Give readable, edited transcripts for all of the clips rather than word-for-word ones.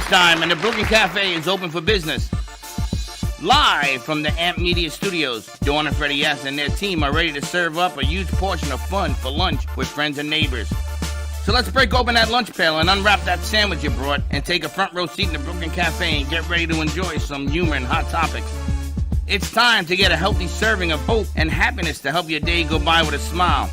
lunchtime, and the Brooklyn Cafe is open for business. Live from the Amp Media Studios, Dawn and Freddie S. and their team are ready to serve up a huge portion of fun for lunch with friends and neighbors. So let's break open that lunch pail and unwrap that sandwich you brought and take a front row seat in the Brooklyn Cafe and get ready to enjoy some humor and hot topics. It's time to get a healthy serving of hope and happiness to help your day go by with a smile.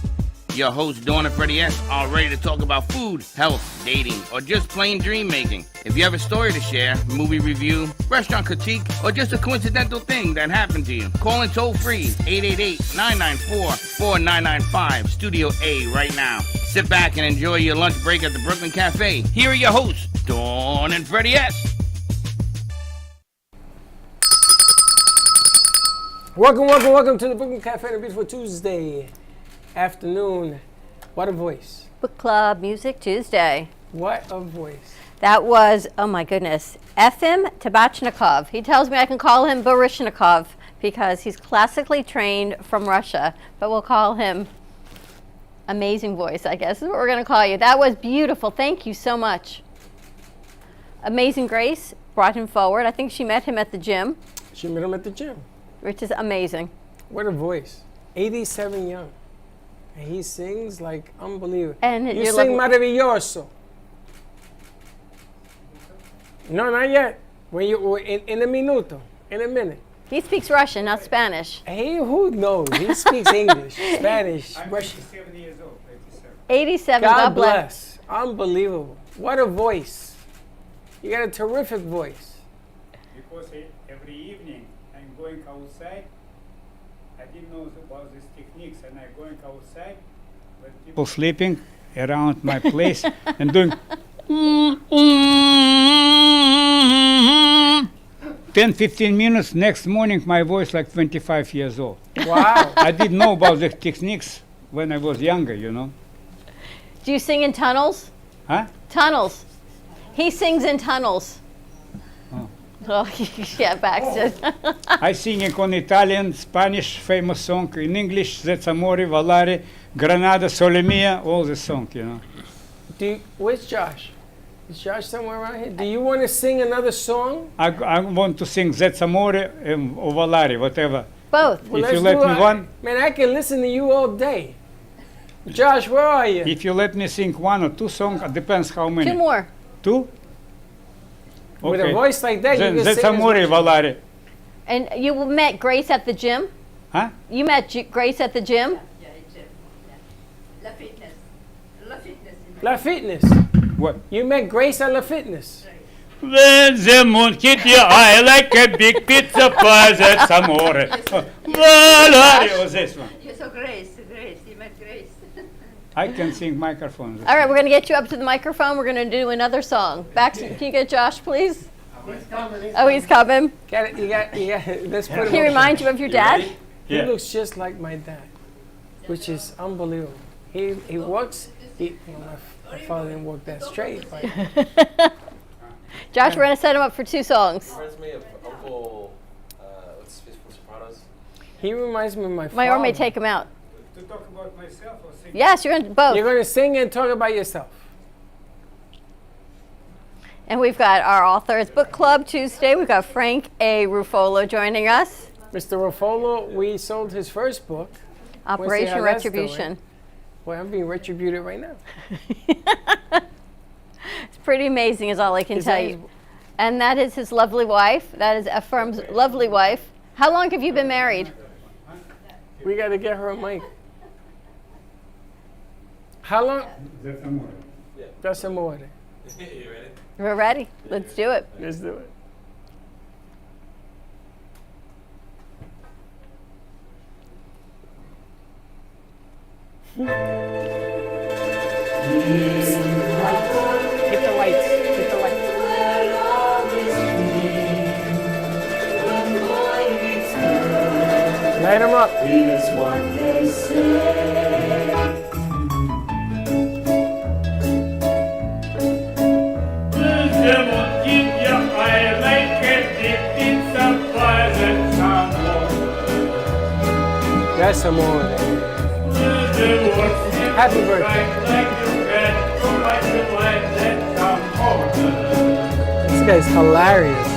Your hosts, Dawn and Freddie S., are ready to talk about food, health, dating, or just plain dream making. If you have a story to share, movie review, restaurant critique, or just a coincidental thing that happened to you, call in toll free 888-994-4995, Studio A right now. Sit back and enjoy your lunch break at the Brooklyn Cafe. Here are your hosts, Dawn and Freddie S. Welcome to the Brooklyn Cafe on a beautiful Tuesday afternoon. What a voice. Book Club Music Tuesday. What a voice. That was, oh my goodness, Efim Tabachnikov. He tells me I can call him Baryshnikov because he's classically trained from Russia, but we'll call him Amazing Voice, I guess is what we're going to call you. That was beautiful. Thank you so much. Amazing Grace brought him forward. I think she met him at the gym. She met him at the gym. Which is amazing. What a voice. 87 young. And he sings like unbelievable. And you sing maravilloso. No, not yet. When you in a minuto, in a minute. He speaks Russian, not Spanish. Hey, who knows? He speaks English, Spanish, Russian. 87 years old. 87. God bless. Unbelievable. What a voice. You got a terrific voice. Because every evening I'm going outside. I didn't know about these techniques, and I'm going outside. When people sleeping around my place and doing 10-15 minutes. Next morning, my voice like 25 years old. Wow. I didn't know about the techniques when I was younger, you know. Do you sing in tunnels? Huh? Tunnels. He sings in tunnels. Oh, yeah, Baxter. I sing in Italian, Spanish, famous song, in English, Zez Amore, Valare, Granada, Sole Mia, all the song, you know. Where's Josh? Is Josh somewhere around here? Do you want to sing another song? I want to sing Zez Amore or Valare, whatever. Both. Well, if you let me one. Man, I can listen to you all day. Josh, where are you? If you let me sing one or two songs, it depends how many. Two more. Two? With a voice like that, you can Zez sing Amore, Valare. And you met Grace at the gym? Huh? You met Grace at the gym? La Fitness. La Fitness. La Fitness. What? You met Grace at La Fitness. When the moon hit your eye like a big pizza pie, Zez Amore. Valare. Oh, this one. You saw Grace. You met Grace. I can sing microphone. All right, we're going to get you up to the microphone. We're going to do another song. Baxter, can you get Josh, please? Oh, he's coming. Got it. You got. Let's put him. He reminds you of your dad? He Yeah. looks just like my dad, which is unbelievable. He walks. My father didn't walk that straight. But Josh, we're going to set him up for two songs. Reminds me of Uncle, what's his from Sopranos? he reminds me of my father. My arm may take him out. To talk about myself or sing? Yes, you're going to both. You're going to sing and talk about yourself. And we've got our authors book club Tuesday. We've got Frank A. Ruffolo joining us. Mr. Ruffolo, we sold his first book. Operation how that's Retribution. Boy, I'm being retributed right now. It's pretty amazing is all I can Is tell that you. And that is his lovely wife. That is Ephraim's lovely wife. How long have you been married? We got to get her a mic. How long? Zez Amore. That's amore. You ready? We're ready. Let's do it. Let's do it. Hit the lights. Hit the lights. Light them up. That's amore. Happy birthday. guy's hilarious.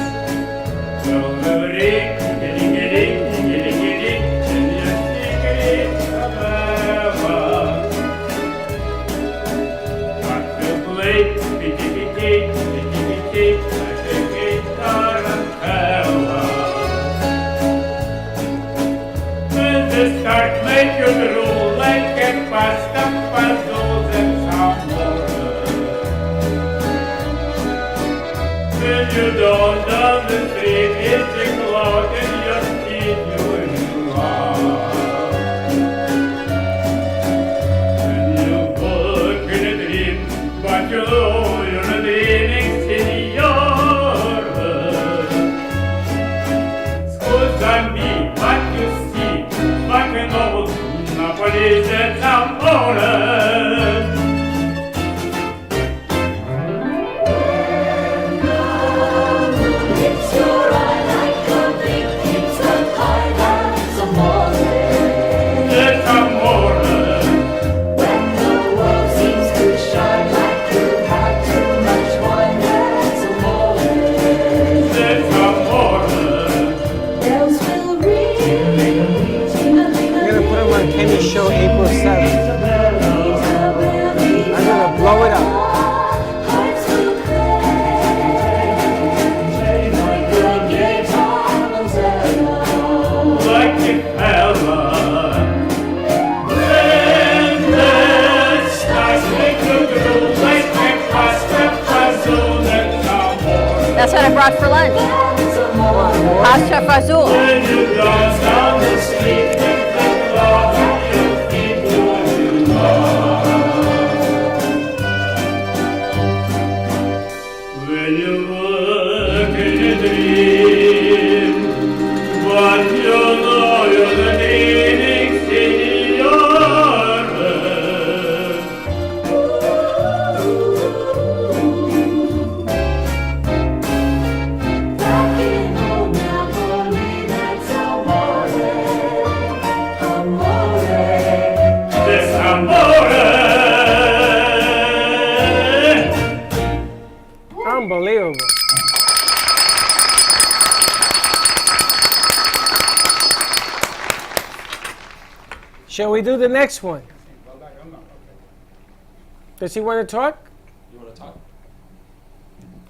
Start make you drool like a pasta puzzles and some more. When you don't down the street, it's a cloud in your feet doing you are. When you work in a dream, but you know you're not dreaming, senor. Scusa me, what you see, but you know, Napoli's at amore. It's your eye like a big pizza pie, that's amore. That's amore. When the world seems to shine like you've had too much wine, that's amore. That's amore. Bells will ring, I'm gonna put him on Kenny's show April 7th. I'm gonna blow it up. hearts will play, like the guitar Mozilla. Like a fella. When the stars make you drool like a pasta puzzle, that's amore. That's what I brought for lunch. That's amore. Pasta fazool. When you dance down the street, it's the cloud at your feet doing you are. When you work in a dream, but you know you're the dreaming senor. Back in old Napoli, that's amore, amore. This amore. Unbelievable. Shall we do the next one? Does he want to talk? You want to talk?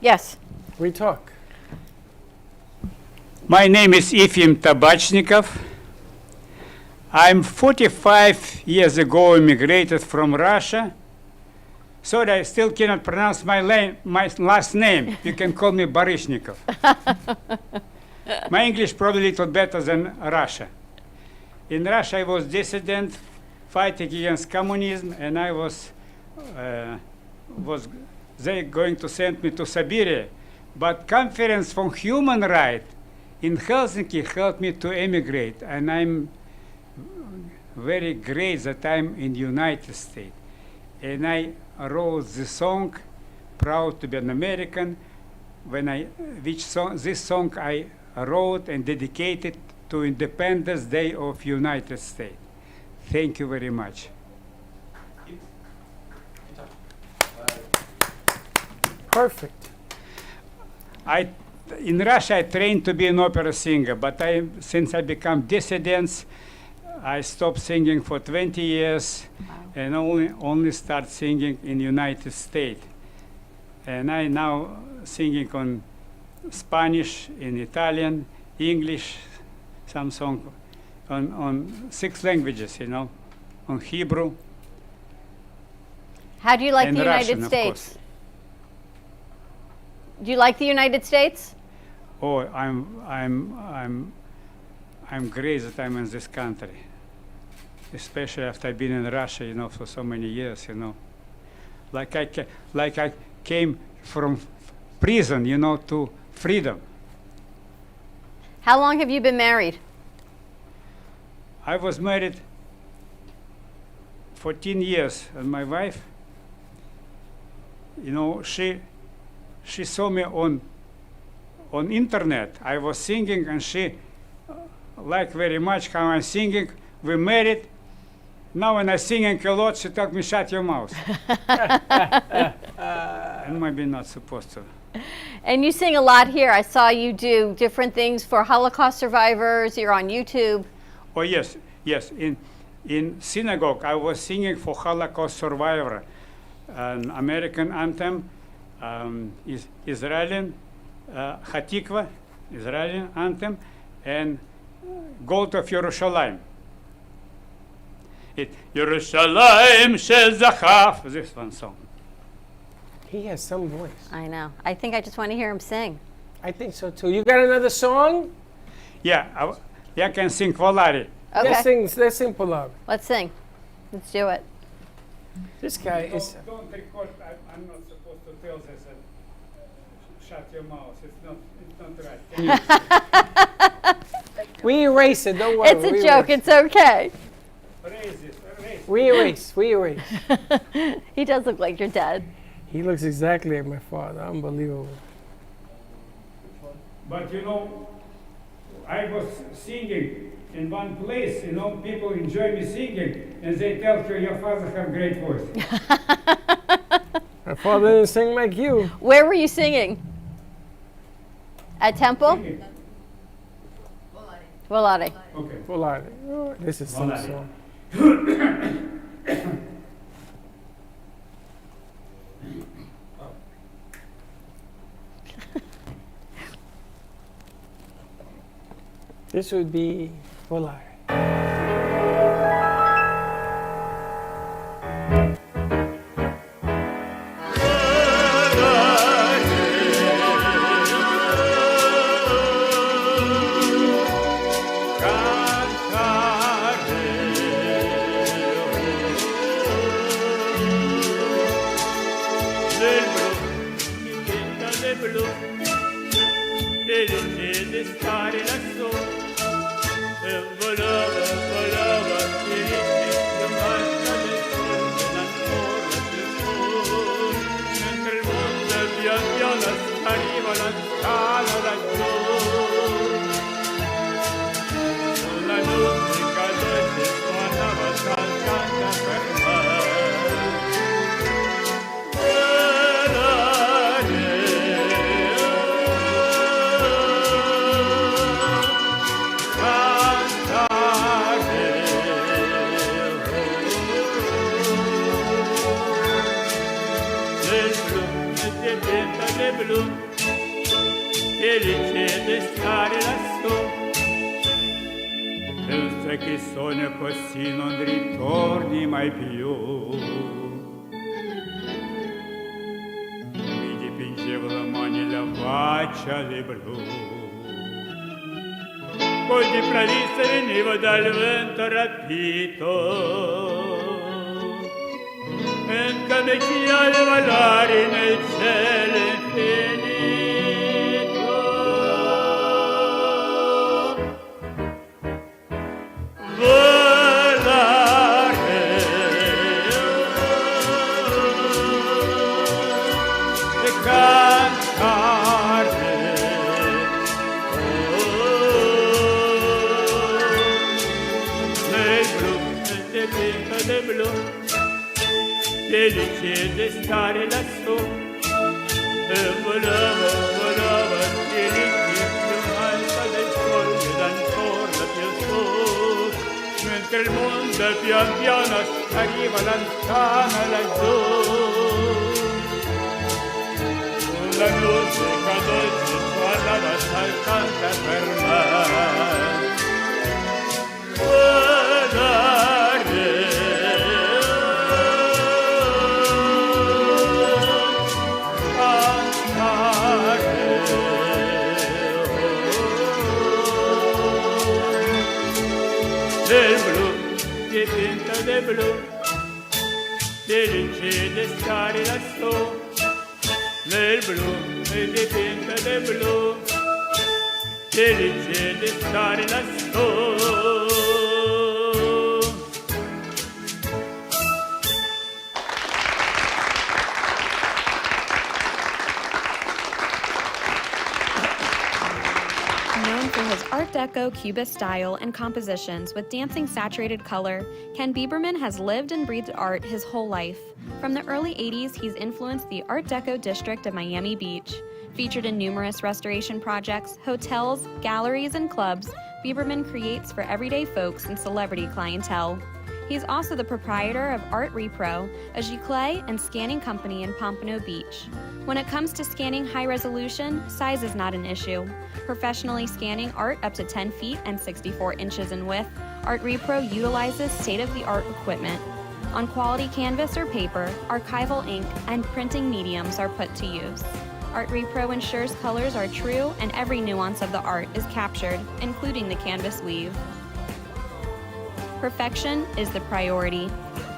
Yes. We talk. My name is Efim Tabachnikov. I'm 45 years ago immigrated from Russia. Sorry, I still cannot pronounce my last name. You can call me Barishnikov. My English probably a little better than Russia. In Russia, I was dissident, fighting against communism, and I was they going to send me to Siberia. But Conference for Human Rights in Helsinki helped me to emigrate, and I'm very great that I'm in the United States. And I wrote the song, Proud to be an American, this song I wrote and dedicated to Independence Day of United States. Thank you very much. Perfect. In Russia, I trained to be an opera singer, but since I become dissident, I stopped singing for 20 years and only start singing in United States. And I now singing on Spanish, in Italian, English, some song on 6 languages, on Hebrew. How do you like And the United Russian, of States? course. Do you like the United States? Oh, I'm great that I'm in this country, especially after I've been in Russia, for so many years, Like I came from prison, to freedom. How long have you been married? I was married 14 years, and my wife, she saw me on internet. I was singing, and she liked very much how I'm singing. We married. Now when I'm singing a lot, she told me, shut your mouth. And maybe not supposed to. And you sing a lot here. I saw you do different things for Holocaust survivors. You're on YouTube. Oh yes, yes. In synagogue, I was singing for Holocaust survivor, an American anthem, is Israeli Hatikva, Israeli anthem, and Gold of Yerushalayim. Yerushalayim shel Zachav. This one song. He has some voice. I know. I think I just want to hear him sing. I think so too. You got another song? Yeah, I can sing Volare. Okay. Let's sing Polari. Let's sing. Let's do it. This guy is. Don't record. I'm not supposed to tell this. Shut your mouth. It's not right. We erase it. Don't worry. It's a we joke. Erase. It's okay. Raise it. Raise. We erase. We erase. He does look like your dad. He looks exactly like my father. Unbelievable. But I was singing in one place. People enjoy me singing, and they tell her your father have great voice. My father didn't sing like you. Where were you singing? At Temple? Singing. Volare. Okay. Polari. Oh, this is some Polari. song. This would be Polari. Pensa che sogno così non ritorni mai più. Mi dipingevo la mano la faccia di blu. Poi di pradisse venivo dal vento rapito. E canecchia di volare nel cielo infinito. Decide stare lassù e volava, più alta del sole ed ancora più su, mentre il mondo pian piano arriva lontano laggiù. La musica dolce suonava saltante per me. Del blu, dipinta del blu, decide stare lassù. Nel blu, dipinta del blu, decide stare lassù. Known for his Art Deco Cubist style and compositions with dancing saturated color, Ken Bieberman has lived and breathed art his whole life. From the early 80s, he's influenced the Art Deco district of Miami Beach. Featured in numerous restoration projects, hotels, galleries, and clubs, Bieberman creates for everyday folks and celebrity clientele. He's also the proprietor of Art Repro, a giclée and scanning company in Pompano Beach. When it comes to scanning high resolution, size is not an issue. Professionally scanning art up to 10 feet and 64 inches in width, Art Repro utilizes state-of-the-art equipment. On quality canvas or paper, archival ink and printing mediums are put to use. Art Repro ensures colors are true and every nuance of the art is captured, including the canvas weave. Perfection is the priority.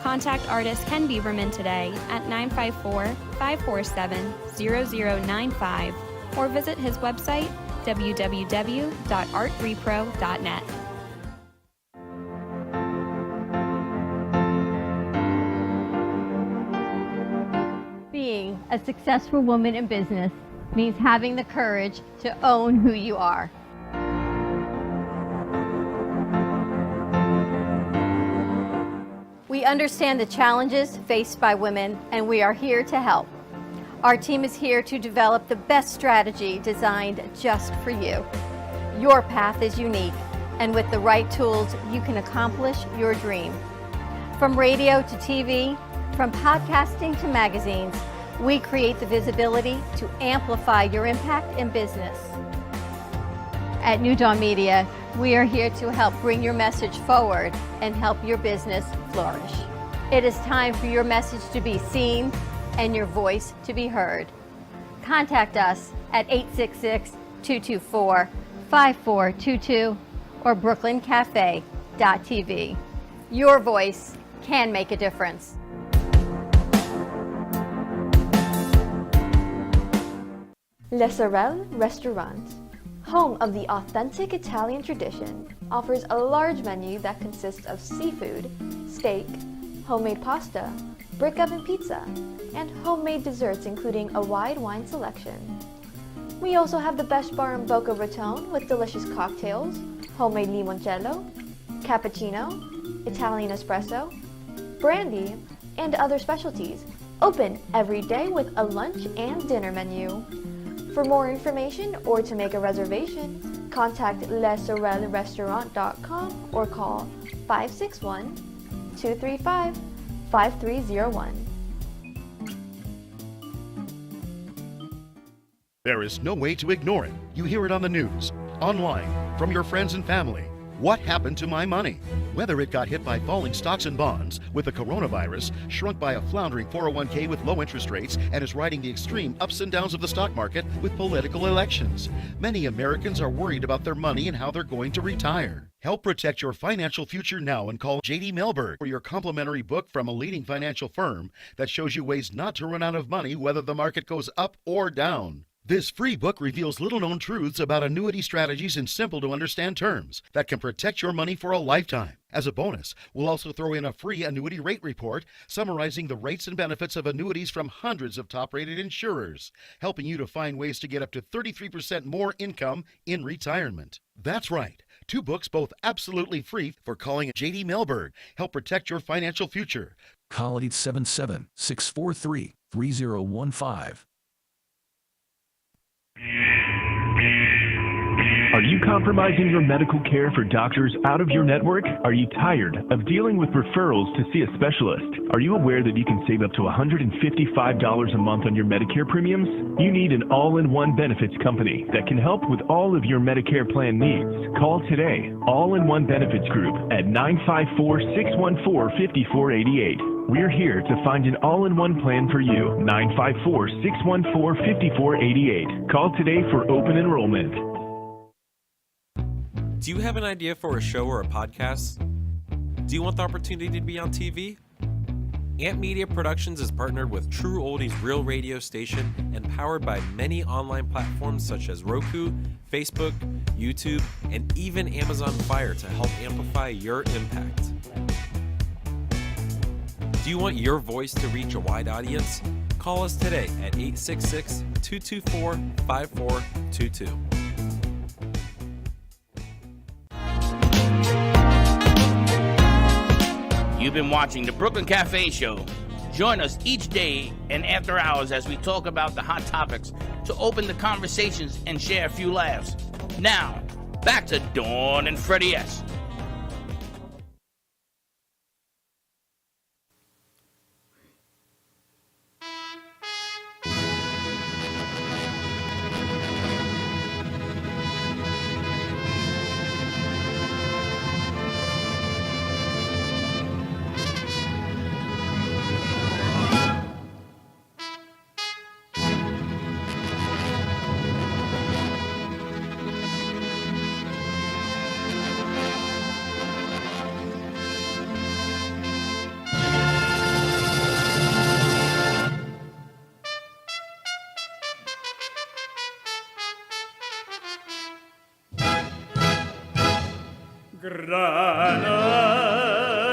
Contact artist Ken Bieberman today at 954-547-0095 or visit his website www.artrepro.net. Being a successful woman in business means having the courage to own who you are. We understand the challenges faced by women, and we are here to help. Our team is here to develop the best strategy designed just for you. Your path is unique, and with the right tools, you can accomplish your dream. From radio to TV, from podcasting to magazines, we create the visibility to amplify your impact in business. At New Dawn Media, we are here to help bring your message forward and help your business flourish. It is time for your message to be seen and your voice to be heard. Contact us at 866-224-5422 or brooklyncafe.tv. Your voice can make a difference. Le Sorel Restaurant, home of the authentic Italian tradition, offers a large menu that consists of seafood, steak, homemade pasta, brick oven pizza, and homemade desserts including a wide wine selection. We also have the best bar in Boca Raton with delicious cocktails, homemade limoncello, cappuccino, Italian espresso, brandy, and other specialties. Open every day with a lunch and dinner menu. For more information or to make a reservation, contact lesorelrestaurant.com or call 561-235-5301. There is no way to ignore it. You hear it on the news, online, from your friends and family. What happened to my money? Whether it got hit by falling stocks and bonds, with the coronavirus, shrunk by a floundering 401k with low interest rates, and is riding the extreme ups and downs of the stock market with political elections. Many Americans are worried about their money and how they're going to retire. Help protect your financial future now and call J.D. Mellberg for your complimentary book from a leading financial firm that shows you ways not to run out of money whether the market goes up or down. This free book reveals little-known truths about annuity strategies in simple-to-understand terms that can protect your money for a lifetime. As a bonus, we'll also throw in a free annuity rate report summarizing the rates and benefits of annuities from hundreds of top-rated insurers, helping you to find ways to get up to 33% more income in retirement. That's right. 2 books, both absolutely free, for calling J.D. Mellberg. Help protect your financial future. Call 877-643-3015. Are you compromising your medical care for doctors out of your network? Are you tired of dealing with referrals to see a specialist? Are you aware that you can save up to $155 a month on your Medicare premiums? You need an all-in-one benefits company that can help with all of your Medicare plan needs. Call today, All-in-One Benefits Group at 954-614-5488. We're here to find an all-in-one plan for you. 954-614-5488. Call today for open enrollment. Do you have an idea for a show or a podcast? Do you want the opportunity to be on TV? Amp Media Productions is partnered with True Oldies Real Radio Station and powered by many online platforms such as Roku, Facebook, YouTube, and even Amazon Fire to help amplify your impact. Do you want your voice to reach a wide audience? Call us today at 866-224-5422. You've been watching the Brooklyn Cafe Show. Join us each day and after hours as we talk about the hot topics to open the conversations and share a few laughs. Now, back to Dawn and Freddie S.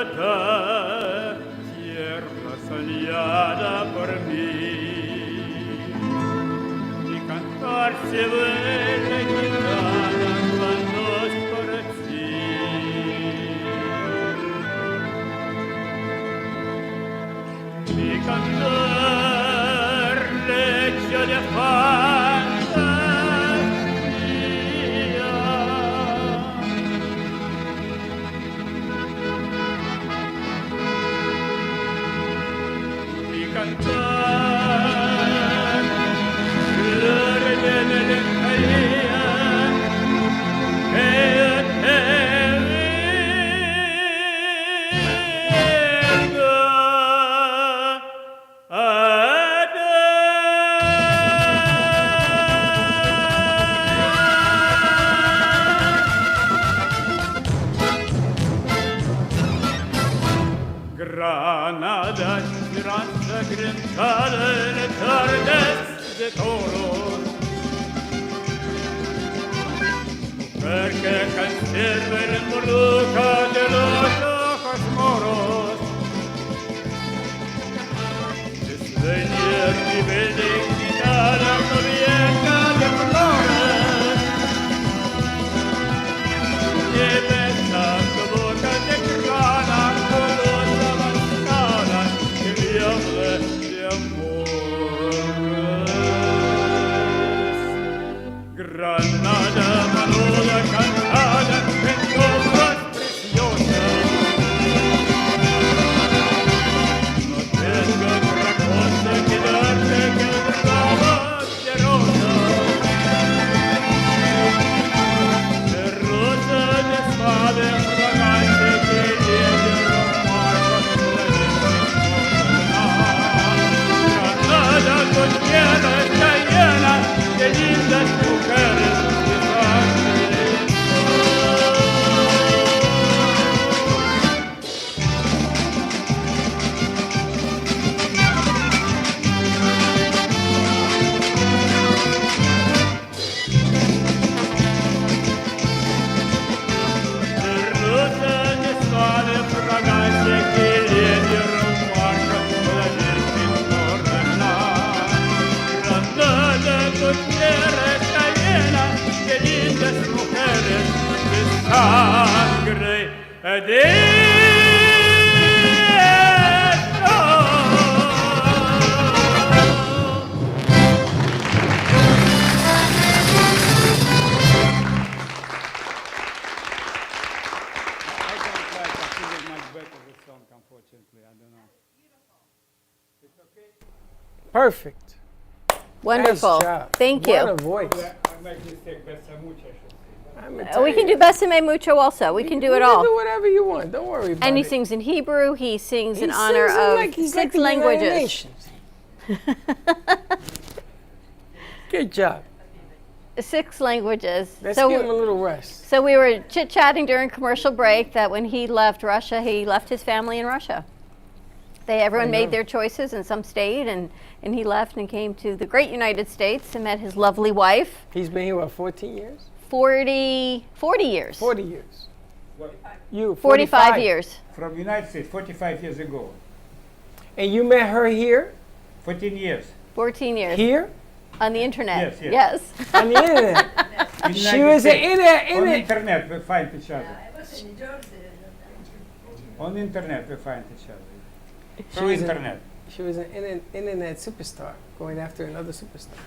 Granada, tierra soñada por mí, mi cantar se vuelve gitana cuando es por ti. Mi cantar lecho de fantasía. Granada, esperanza granada en tardes de toros, mujer que conserva el embrujo de los ojos moros, desdeñar mi bendignidad cubierta de flores, y besar tu boca de grana colosa avanzada que me habla de amores. Granada, manola cantada en coplas preciosas, no tengo otra cosa que darte que ramas de rosas, de espada fragante que lleve los marcos Granada, tu tierra está llena de lindas mujeres de sangre. Sangre de Perfect. Wonderful. Nice job. Thank What you. a voice. I make mistake, besa mucha, I should say. We can do Besame Mucho also. We can do it You all. can do whatever you want. Don't worry about And he it. sings in Hebrew. He sings in He honor sings it of like he's 6 like the United languages. Nations. Good job. 6 languages. Let's give him a little rest. So we were chit-chatting during commercial break that when he left Russia, he left his family in Russia. Everyone made their choices and some stayed, and he left and came to the great United States and met his lovely wife. He's been here, what, 14 years? 40 years. 40 years. You, 45 years. From United States, 45 years ago. And you met her here? 14 years. 14 years. Here? On the internet. Yes. On the internet. She was an On the internet, we find each other. I was in Georgia. On the internet, we find each other. She Through was internet. She was an internet superstar, going after another superstar.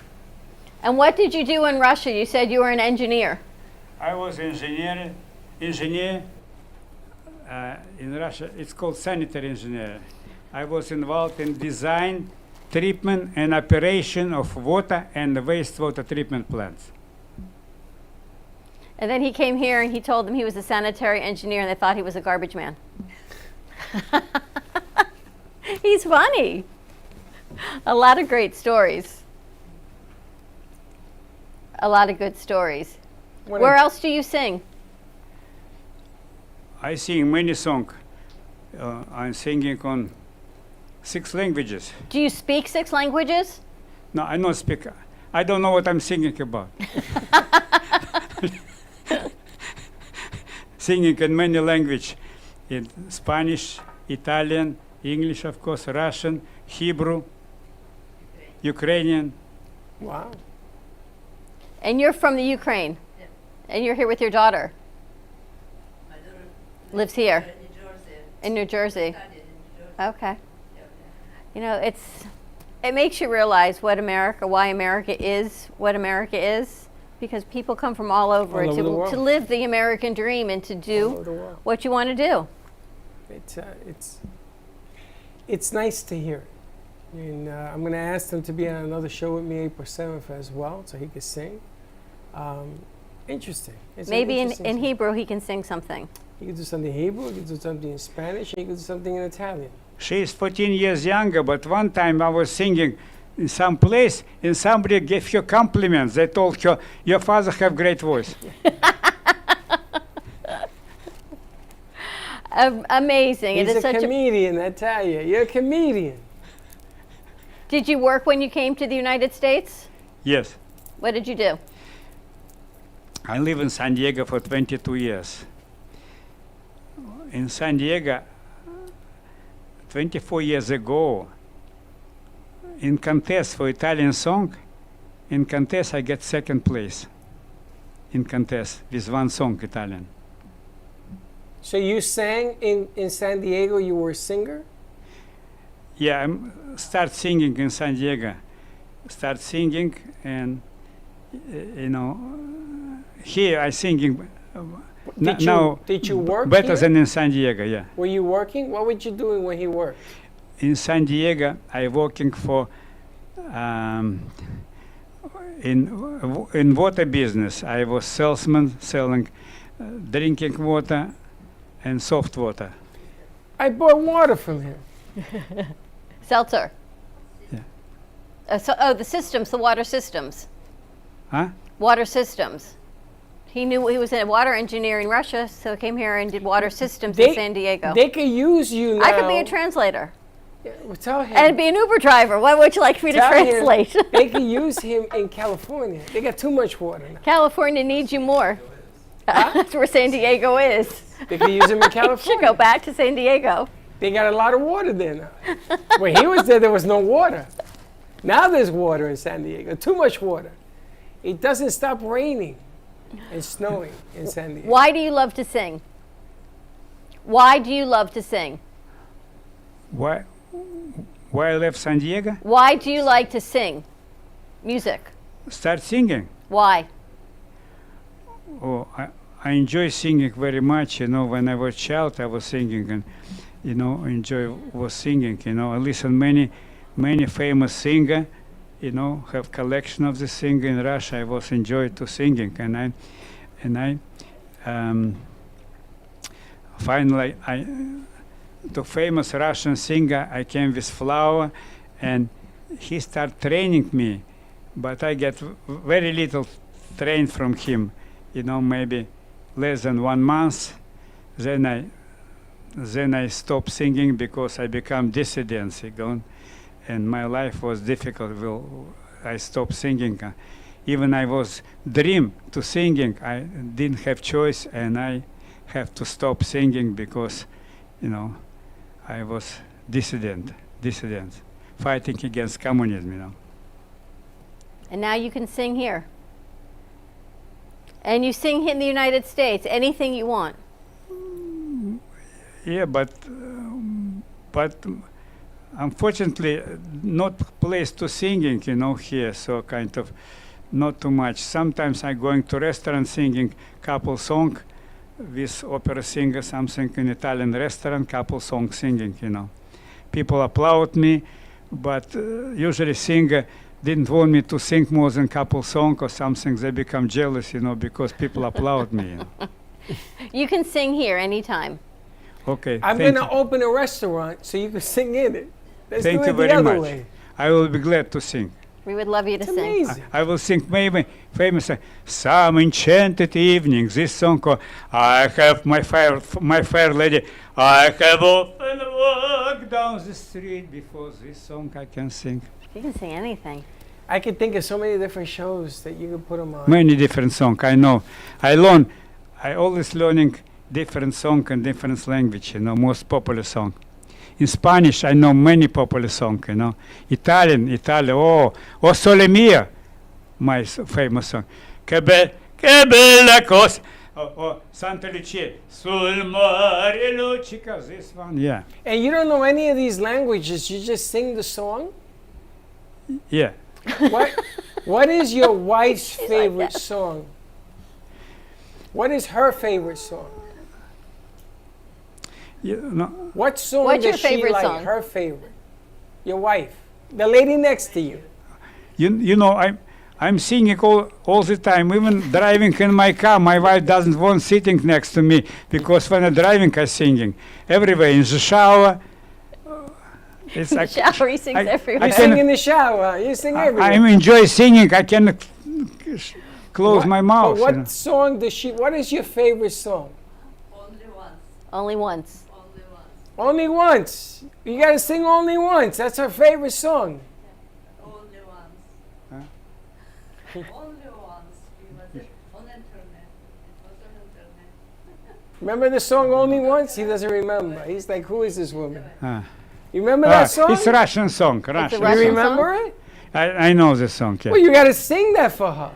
And what did you do in Russia? You said you were an engineer. I was engineer in Russia. It's called sanitary engineer. I was involved in design, treatment, and operation of water and wastewater treatment plants. And then he came here and he told them he was a sanitary engineer and they thought he was a garbage man. He's funny. A lot of great stories. A lot of good stories. Where else do you sing? I sing many songs. I'm singing on 6 languages. Do you speak 6 languages? No, I don't speak. I don't know what I'm singing about. Singing in many languages, in Spanish, Italian, English, of course, Russian, Hebrew, Ukrainian. Wow. And you're from the Ukraine? Yeah. And you're here with your daughter? My daughter Lives here? in New Jersey. In New Jersey? Studied in New Jersey. Okay. Yeah. You know, it makes you realize why America is what America is, because people come from all over, All over the world. to live the American dream and to All over do the world. what you want to do. It's nice to hear it. And I'm going to ask him to be on another show with me April 7th as well, so he can sing. Interesting. It's an Maybe interesting in song. Hebrew he can sing something. He can do something in Hebrew, he can do something in Spanish, he can do something in Italian. She is 14 years younger, but one time I was singing in some place and somebody gave her compliments. They told her, your father have great voice. Amazing. He's it is a such comedian, I tell you. You're a comedian. Did you work when you came to the United States? Yes. What did you do? I live in San Diego for 22 years. In San Diego, 24 years ago, in contest for Italian song, in contest I get 2nd place. In contest with one song Italian. So you sang in San Diego, you were a singer? Yeah, I start singing in San Diego. Start singing and, here I singing Did you work better here? than in San Diego, yeah. Were you working? What were you doing when he worked? In San Diego, I working for in water business. I was salesman selling drinking water and soft water. I bought water from him. Seltzer. Yeah. The systems, the water systems. Huh? Water systems. He knew he was a water engineer in Russia, so came here and did water systems in San Diego. They could use you now. I could be a translator. Yeah, well, tell him. And be an Uber driver. What would you like for me to Tell him translate? they could use him in California. They got too much water now. California needs you more. That's where San Diego is. They could use him in You should California. go back to San Diego. They got a lot of water there now. When he was there was no water. Now there's water in San Diego. Too much water. It doesn't stop raining and snowing in San Diego. Why do you love to sing? Why do you love to sing? Why I left San Diego? Why do you like to sing? Music. Start singing. Why? Oh, I enjoy singing very much. When I was a child, I was singing and, was singing. I listen many famous singer. Have collection of the singer in Russia. I was enjoyed to singing, and I finally the famous Russian singer. I came with Flower, and he started training me, but I get very little trained from him. Maybe less than 1 month. Then I stopped singing because I become dissident. And my life was difficult. I stopped singing. Even I was dream to singing. I didn't have choice, and I have to stop singing because, I was dissident, fighting against communism. And now you can sing here. And you sing in the United States, anything you want. Yeah, but unfortunately, not place to singing, here, so kind of not too much. Sometimes I'm going to restaurant singing couple song with opera singer, something in Italian restaurant, couple song singing, People applaud me, but usually singer didn't want me to sing more than couple song or something. They become jealous, because people applaud me. You can sing here anytime. Okay. I'm going to open a restaurant so you can sing in it. Let's Thank do you it the very other much. way. I will be glad to sing. We would love you to It's sing. amazing. I will sing maybe famous "Some Enchanted Evening." This song called "I Have My Fair Lady." I have often walked down the street. Before this song, I can sing You can sing anything. I could think of so many different shows that you could put them on. many different songs. I know. I always learning different song and different language. Most popular song. In Spanish, I know many popular songs. Italian, oh Sole Mia, my famous song. Che bella cosa. Oh, Santa Lucia, sul mare luccica. This one, yeah. And you don't know any of these languages, you just sing the song? Yeah. What is your wife's She's like favorite that. song? What is her favorite song? What song What's your does she favorite like? song? Her favorite. Your wife. The lady next to you. I'm singing all the time, even driving in my car. My wife doesn't want sitting next to me because when I'm driving, I'm singing everywhere in the shower. It's In the shower, he sings everywhere. You sing in the shower. You sing everywhere. I enjoy singing. I can close my mouth. But what song does she? What is your favorite song? Only once. Only once. You got to sing only once. That's her favorite song. Only once. Only once. We was on internet. It was on internet. Remember the song Only Once? He doesn't remember. He's like, who is this woman? Ah. You remember that song? It's a Russian song. Russian. You remember it? I know the song. Yeah. Well, you got to sing that for her.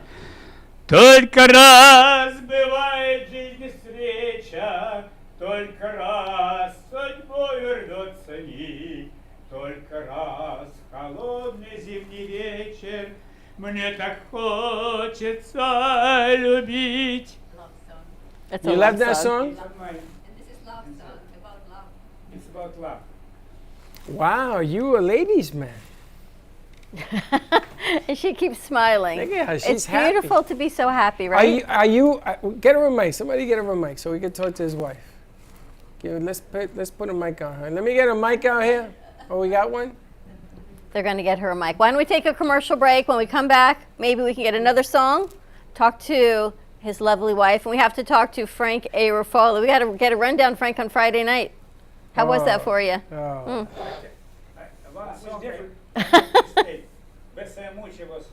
Только раз бывает в жизни встреча, только раз судьбою рвется нить, только раз холодный зимний вечер, мне так хочется любить. It's You love that song? And this is love song, about love. It's about love. Wow, you a ladies' man. And she keeps smiling. Look at her, she's It's happy. beautiful to be so happy, right? Are you get her a mic. Somebody get her a mic so we can talk to his wife. Let's put a mic on her. Let me get a mic out here. Oh, we got one? They're going to get her a mic. Why don't we take a commercial break? When we come back, maybe we can get another song, talk to his lovely wife, and we have to talk to Frank A. Ruffalo. We got to get a rundown, Frank, on Friday night. How was that for you? Oh. One song Besame Mucho was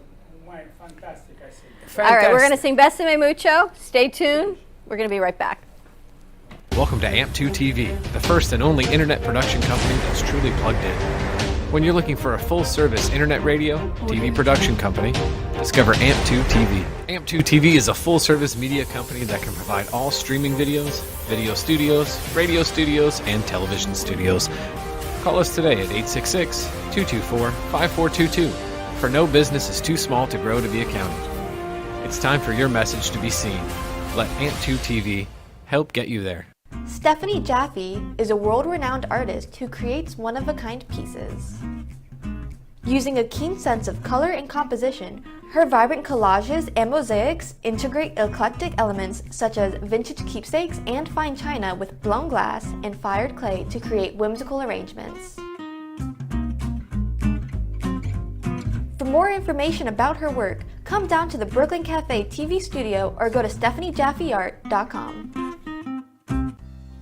my fantastic, I think. All right, we're going to sing Besame Mucho. Stay tuned. We're going to be right back. Welcome to AMP2 TV, the first and only internet production company that's truly plugged in. When you're looking for a full-service internet radio, TV production company, discover AMP2 TV. AMP2 TV is a full-service media company that can provide all streaming videos, video studios, radio studios, and television studios. Call us today at 866-224-5422, for no business is too small to grow to be accounted. It's time for your message to be seen. Let AMP2 TV help get you there. Stephanie Jaffe is a world-renowned artist who creates one-of-a-kind pieces. Using a keen sense of color and composition, her vibrant collages and mosaics integrate eclectic elements such as vintage keepsakes and fine china with blown glass and fired clay to create whimsical arrangements. For more information about her work, come down to the Brooklyn Cafe TV studio or go to StephanieJaffeArt.com.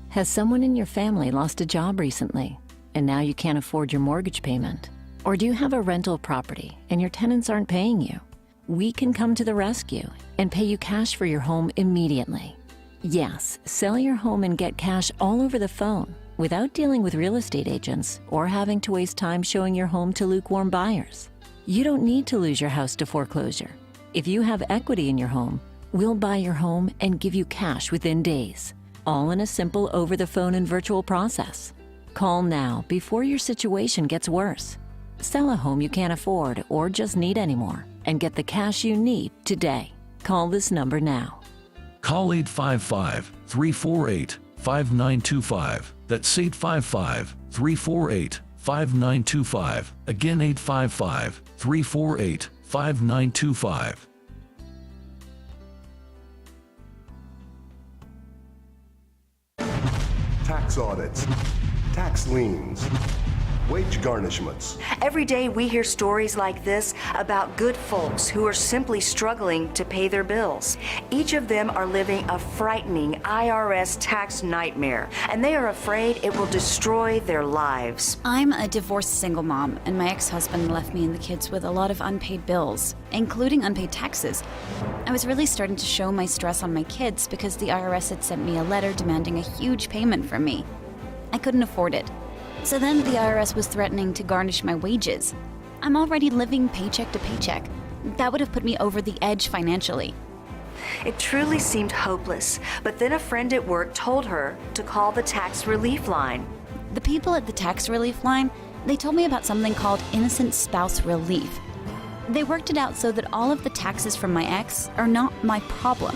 Has someone in your family lost a job recently and now you can't afford your mortgage payment? Or do you have a rental property and your tenants aren't paying you? We can come to the rescue and pay you cash for your home immediately. Yes, sell your home and get cash all over the phone without dealing with real estate agents or having to waste time showing your home to lukewarm buyers. You don't need to lose your house to foreclosure. If you have equity in your home, we'll buy your home and give you cash within days, all in a simple over-the-phone and virtual process. Call now before your situation gets worse. Sell a home you can't afford or just need anymore and get the cash you need today. Call this number now. Call 855-348-5925. That's 855-348-5925. Again, 855-348-5925. Tax audits, tax liens, wage garnishments. Every day we hear stories like this about good folks who are simply struggling to pay their bills. Each of them are living a frightening IRS tax nightmare, and they are afraid it will destroy their lives. I'm a divorced single mom, and my ex-husband left me and the kids with a lot of unpaid bills, including unpaid taxes. I was really starting to show my stress on my kids because the IRS had sent me a letter demanding a huge payment from me. I couldn't afford it. So then the IRS was threatening to garnish my wages. I'm already living paycheck to paycheck. That would have put me over the edge financially. It truly seemed hopeless, but then a friend at work told her to call the tax relief line. The people at the tax relief line, they told me about something called innocent spouse relief. They worked it out so that all of the taxes from my ex are not my problem.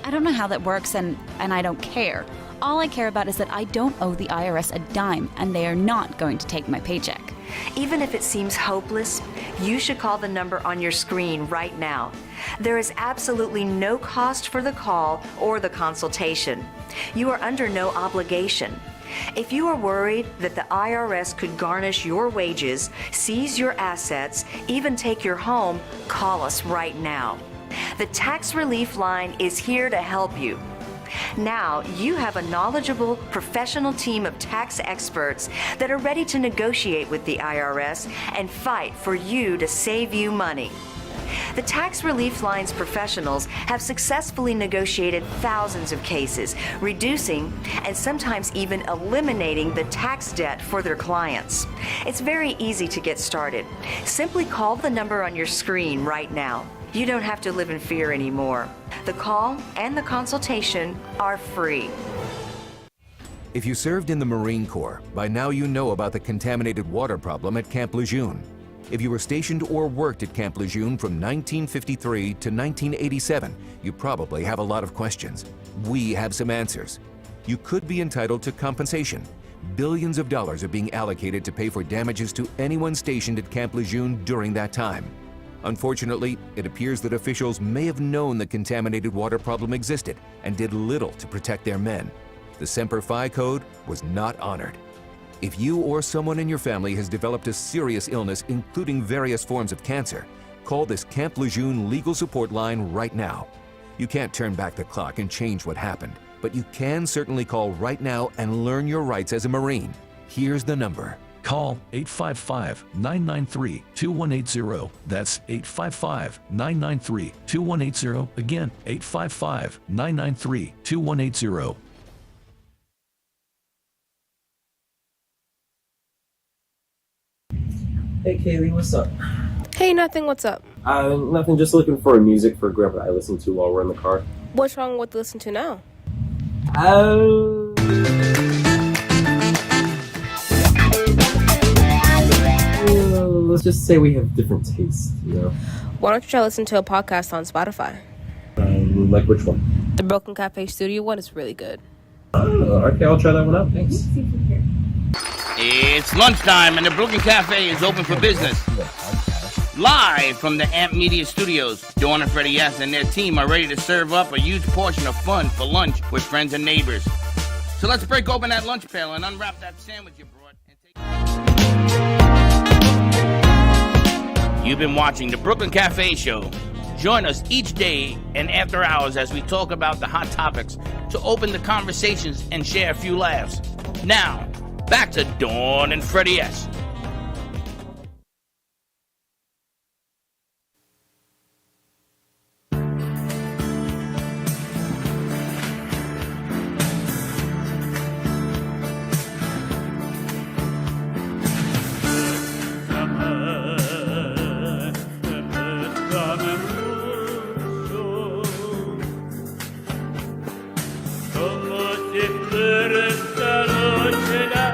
I don't know how that works, and I don't care. All I care about is that I don't owe the IRS a dime, and they are not going to take my paycheck. Even if it seems hopeless, you should call the number on your screen right now. There is absolutely no cost for the call or the consultation. You are under no obligation. If you are worried that the IRS could garnish your wages, seize your assets, even take your home, call us right now. The Tax Relief Line is here to help you. Now you have a knowledgeable, professional team of tax experts that are ready to negotiate with the IRS and fight for you to save you money. The Tax Relief Line's professionals have successfully negotiated thousands of cases, reducing and sometimes even eliminating the tax debt for their clients. It's very easy to get started. Simply call the number on your screen right now. You don't have to live in fear anymore. The call and the consultation are free. If you served in the Marine Corps, by now you know about the contaminated water problem at Camp Lejeune. If you were stationed or worked at Camp Lejeune from 1953 to 1987, you probably have a lot of questions. We have some answers. You could be entitled to compensation. Billions of dollars are being allocated to pay for damages to anyone stationed at Camp Lejeune during that time. Unfortunately, it appears that officials may have known the contaminated water problem existed and did little to protect their men. The Semper Fi code was not honored. If you or someone in your family has developed a serious illness, including various forms of cancer, call this Camp Lejeune legal support line right now. You can't turn back the clock and change what happened, but you can certainly call right now and learn your rights as a Marine. Here's the number. Call 855-993-2180. That's 855-993-2180. Again, 855-993-2180. Hey Kaylee, what's up? Hey, nothing. What's up? Nothing, just looking for music for Grandpa I listen to while we're in the car. What's wrong with listen to now? Let's just say we have different tastes, you know? Why don't you try listen to a podcast on Spotify? Like which one? The Broken Cafe Studio one is really good. Okay, I'll try that one out. Thanks. It's lunchtime and the Brooklyn Cafe is open for business. Live from the Amp Media Studios, Dawn and Freddie S. and their team are ready to serve up a huge portion of fun for lunch with friends and neighbors. So let's break open that lunch pail and unwrap that sandwich you brought. You've been watching the Brooklyn Cafe Show. Join us each day and after hours as we talk about the hot topics to open the conversations and share a few laughs. Now, back to Dawn and Freddie S. Como si fueras la noche la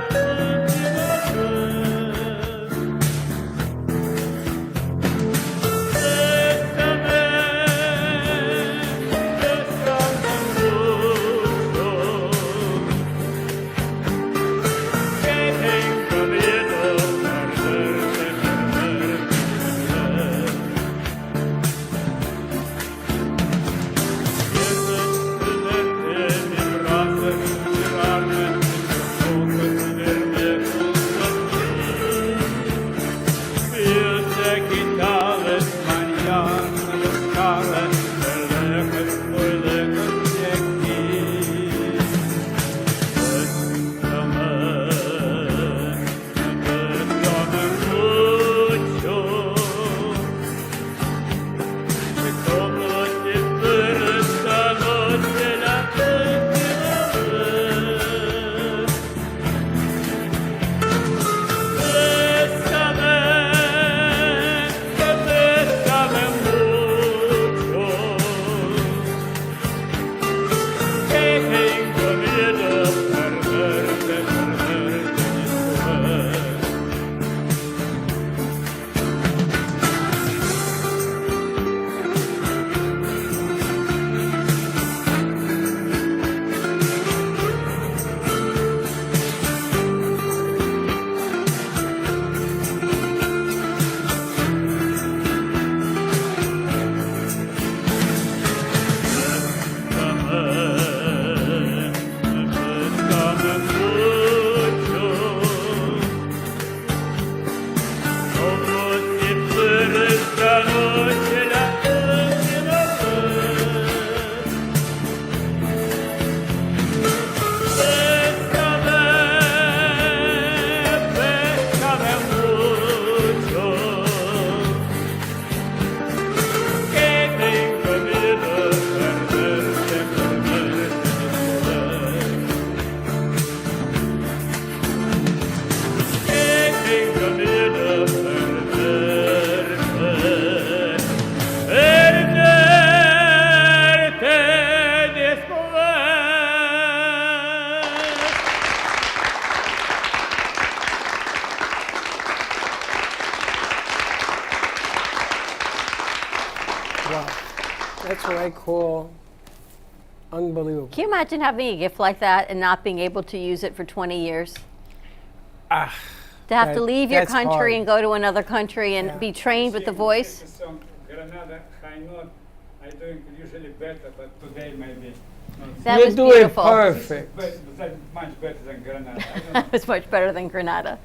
I call unbelievable. Can you imagine having a gift like that and not being able to use it for 20 years? To have to leave your that's country hard. and go to another country and be trained with the voice? This song, Granada High Note, I doing usually better, but today maybe. That You're was doing beautiful. perfect. That's much better than Granada. I don't know. That was much better than Granada.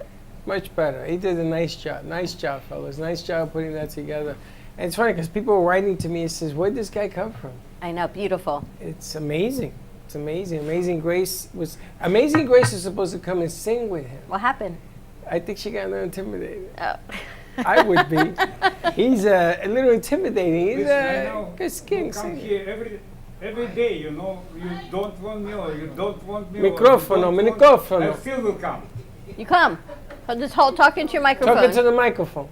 Much better. He did a nice job. Nice job, fellas. Nice job putting that together. And it's funny because people were writing to me and says, "Where'd this guy come from?" I know, beautiful. It's amazing. It's amazing. Amazing Grace was supposed to come and sing with him. What happened? I think she got a little intimidated. Oh. I would be. He's a little intimidating. He's Listen, I know a good skin you come singer. here every day, you know, you don't want me or you don't want me. Microfono, microfono. I still will come. You come. So just hold, talk into your microphone. Talk into the microphone.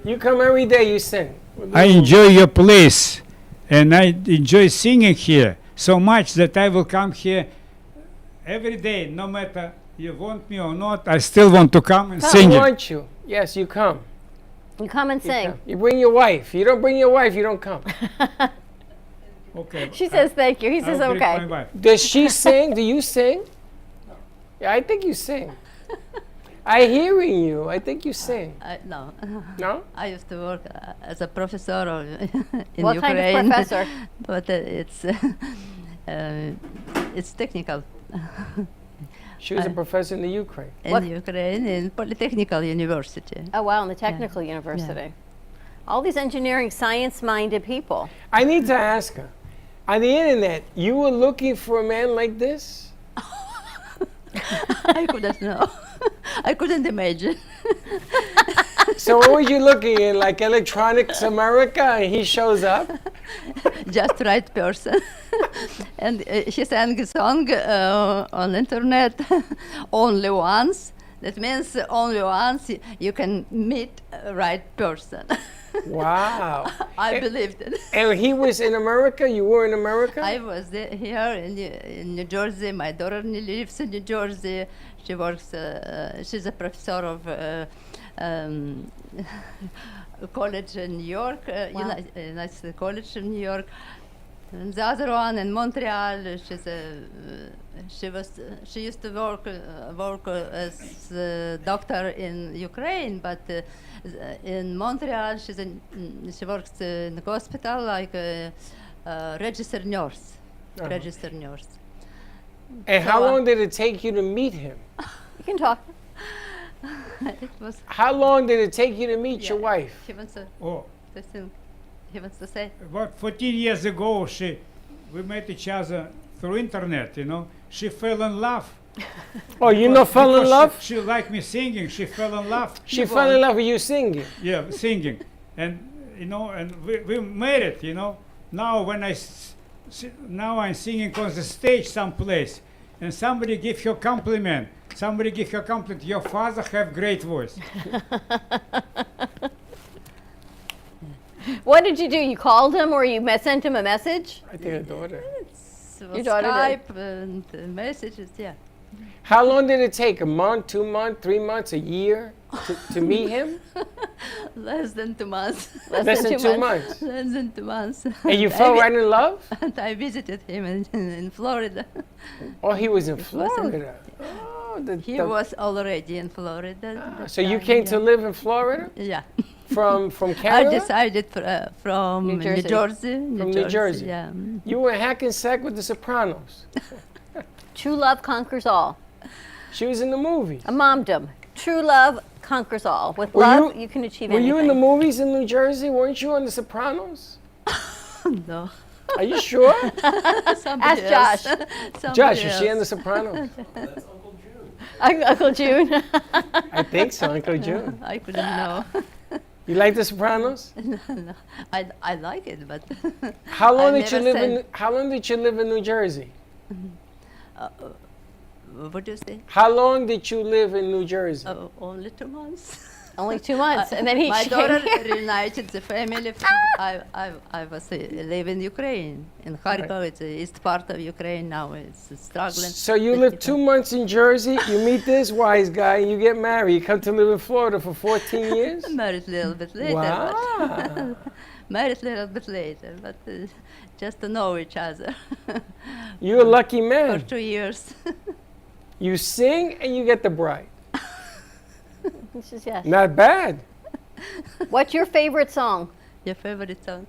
You come every day, you sing. I enjoy your place and I enjoy singing here so much that I will come here every day, no matter you want me or not. I still want to come and sing I it. want you. Yes, you come. You come and sing. come. You bring your wife. You don't bring your wife, you don't come. Okay. She says thank you. He says I'll bring my okay. wife. Does she sing? Do you sing? Yeah, I think you sing. I hearing you. I think you sing. No. No? I used to work as a professor in What Ukraine. kind of professor? But it's technical. She was a professor in the Ukraine. In Ukraine, in Polytechnical University. Oh, wow, in the technical university. All these engineering, science-minded people. I need to ask her. On the internet, you were looking for a man like this? I couldn't know. I couldn't imagine. So what were you looking in, like Electronics America, and he shows up? Just right person. And he sang a song on internet only once. That means only once you can meet a right person. Wow. I believed it. And he was in America? You were in America? I was here in New Jersey. My daughter lives in New Jersey. She works, she's a professor of college in New York, United College in New York. And the other one in Montreal, she used to work as a doctor in Ukraine, but in Montreal she works in the hospital like a registered nurse. Registered nurse. And So, how long did it take you to meet him? You can talk. It was. How long did it take you to meet your wife? He wants to. Oh. He wants to say. About 14 years ago, we met each other through internet, you know. She fell in love. Oh, you know, fell in Because love? She liked me singing. She fell in love. She fell in love with you singing? Yeah, singing. And, you know, and we married, you know. Now when now I'm singing on the stage someplace, and somebody give her compliment. Somebody give her compliment. Your father have great voice. What did you do? You called him or you sent him a message? I think her daughter. Your daughter did. Skype and messages, yeah. How long did it take? A month, 2 months, 3 months, a year to meet him? Less than 2 months. Less than 2 months. Less than 2 months. And you fell right in love? And I visited him in Florida. Oh, he was in It was in- Florida. Oh, He was already in Florida. So you came to live in Florida? Yeah. From Canada? I decided from New Jersey. From New Jersey. Yeah. You were in Hackensack with the Sopranos. True love conquers all. She was in the movies. A momdom. True love conquers all. With Were love, you- you can achieve Were anything. you in the movies in New Jersey? Weren't you on the Sopranos? No. Are you sure? Somebody Ask Josh. else. Somebody Josh, is she in else. the Sopranos? Uncle June. I think so, Uncle June. I couldn't know. You like the Sopranos? No. I like it, but How long I did you never live in said- How long did you live in New Jersey? What do you say? How long did you live in New Jersey? Only 2 months. Only 2 months, and then he My came daughter here. reunited the family. I was live in Ukraine, in Kharkov. It's the east part of Ukraine now. It's struggling. So you live 2 months in Jersey, you meet this wise guy, and you get married. You come to live in Florida for 14 years? Married a little bit later. Wow. Married a little bit later, but just to know each other. You're a lucky For man. 2 years. You sing and you get the bride. This is yes. Not bad. What's your favorite song? Your favorite song?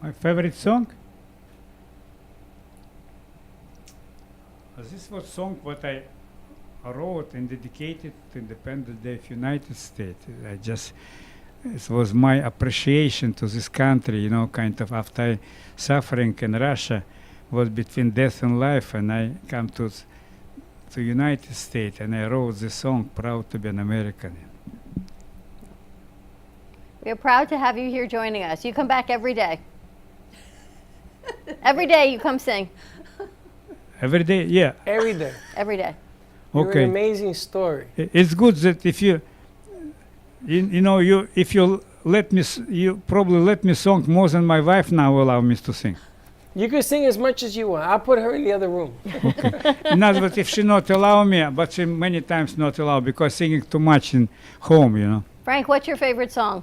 My favorite song? This was song what I wrote and dedicated to Independence Day of United States. It was my appreciation to this country, you know, kind of after suffering in Russia was between death and life, and I come to United States and I wrote this song, Proud to be an American. We are proud to have you here joining us. You come back every day. Every day you come sing. Every day, yeah. Every day. Every day. You're Okay. an amazing story. It's good that if you know, if you let me, you probably let me sing more than my wife now allow me to sing. You can sing as much as you want. I'll put her in the other room. In other words, if she not allow me, but she many times not allow because singing too much in home, you know. Frank, what's your favorite song?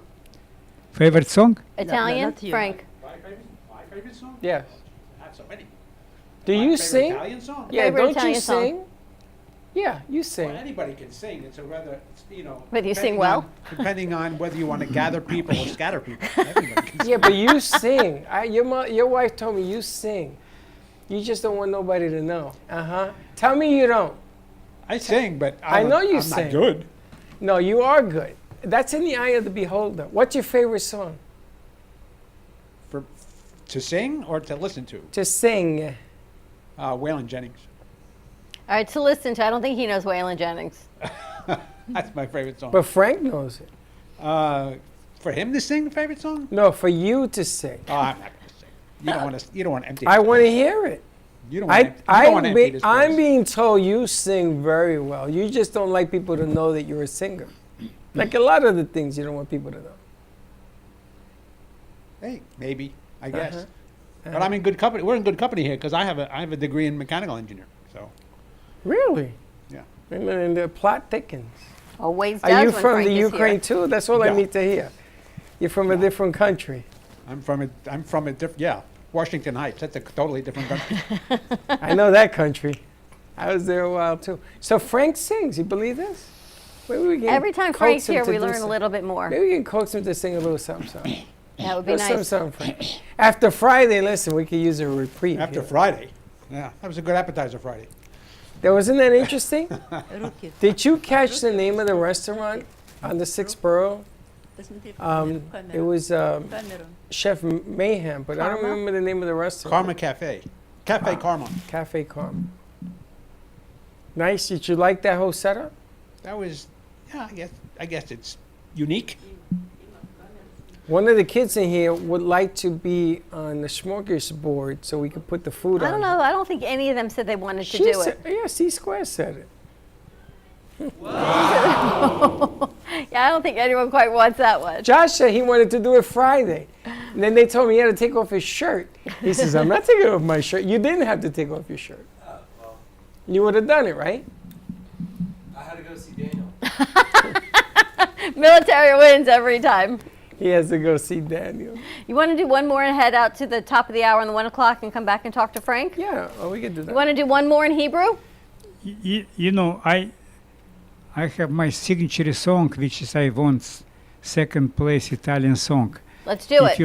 Favorite song? Italian? not you. Frank. My favorite song? Yes. I have so many. Do My you favorite sing? Italian song? Yeah, Favorite don't Italian you song? sing? Yeah, you sing. Well, anybody can sing. It's a rather, you know. But you sing depending well? on- depending on whether you want to gather people or scatter people. Everybody can Yeah, but you sing. Your wife told me you sing. You just don't want nobody to know. Uh-huh. Tell me you don't. I sing, but I know you I'm sing. not good. No, you are good. That's in the eye of the beholder. What's your favorite song? To sing or to listen to? To sing. Waylon Jennings. All right, to listen to. I don't think he knows Waylon Jennings. That's my favorite song. But Frank knows it. For him to sing the favorite song? No, for you to sing. Oh, I'm not going to sing. You don't want to. You don't want to empty. I this want to place. hear it. You don't want to. You don't want to empty this I'm place. being told you sing very well. You just don't like people to know that you're a singer. Like a lot of the things you don't want people to know. Hey, maybe. I guess. Uh-huh. But I'm in good company. We're in good company here because I have a degree in mechanical engineer. So. Really? Yeah. And the plot thickens. Always does Are you when from Frank the is Ukraine here. too? That's all I Yeah. need to hear. You're from a different country. I'm from a different. Yeah, Washington Heights. That's a totally different country. I know that country. I was there a while too. So Frank sings. You believe this? Maybe we can Every time coax Frank's him here, to we do learn a some- little bit more. Maybe we can coax him to sing a little something, something. That would be Little nice. something, Frank. After Friday, listen, we could use a reprieve. After here. Friday. Yeah, that was a good appetizer Friday. Wasn't that interesting? Ruki. Did you catch the name of the restaurant on the 6th Borough? It was Chef Mayhem, but I don't Karma? remember the name of the restaurant. Karma Cafe. Cafe Karma. Cafe Karma. Nice. Did you like that whole setup? That was, yeah, I guess it's unique. One of the kids in here would like to be on the smorgasbord so we could put the food on. I don't know. I don't think any of them said they wanted to She do said, it. yeah, C-Square said it. Yeah, I don't think anyone quite wants that one. Josh said he wanted to do it Friday. And then they told me he had to take off his shirt. He says, I'm not taking off my shirt. You didn't have to take off your shirt. You would have done it, right? I had to go see Daniel. Military wins every time. He has to go see Daniel. You want to do one more and head out to the top of the hour on the 1 o'clock and come back and talk to Frank? Yeah, we could do that. You want to do one more in Hebrew? You know, I have my signature song, which is I want second place Italian song. Let's do it.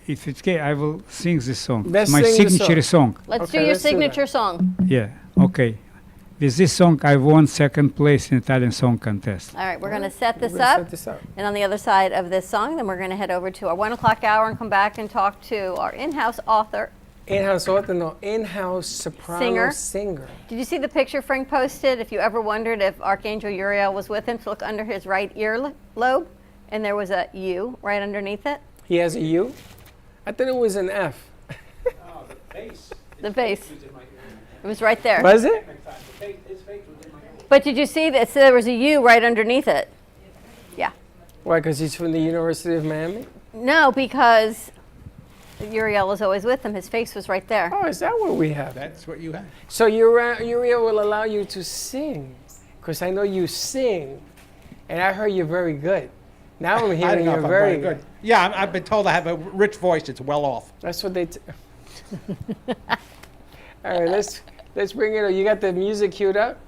If it's okay, I will sing this song. Let's my sing the signature song. Let's do your signature song. Yeah. Okay. With this song, I won second place in Italian Song Contest. All right, we're going to set this We're gonna up. set this up. And on the other side of this song, then we're going to head over to our 1 o'clock hour and come back and talk to our in-house author. In-house author, no, in-house soprano singer. Did you see the picture Frank posted? If you ever wondered if Archangel Uriel was with him, to look under his right earlobe, and there was a U right underneath it. He has a U? I thought it was an F. Oh, the face. The face. It was right there. Was it? His face was in my ear. But did you see that? So there was a U right underneath it. Yeah. Why? Because he's from the University of Miami? No, because Uriel was always with him. His face was right there. Oh, is that what we have? That's what you have. So Uriel will allow you to sing, because I know you sing, and I heard you're very good. Now I'm I don't hearing know you're if I'm very very good. Yeah, I've been told I have a rich voice. It's well off. That's what they. All right, let's bring it up. You got the music queued up?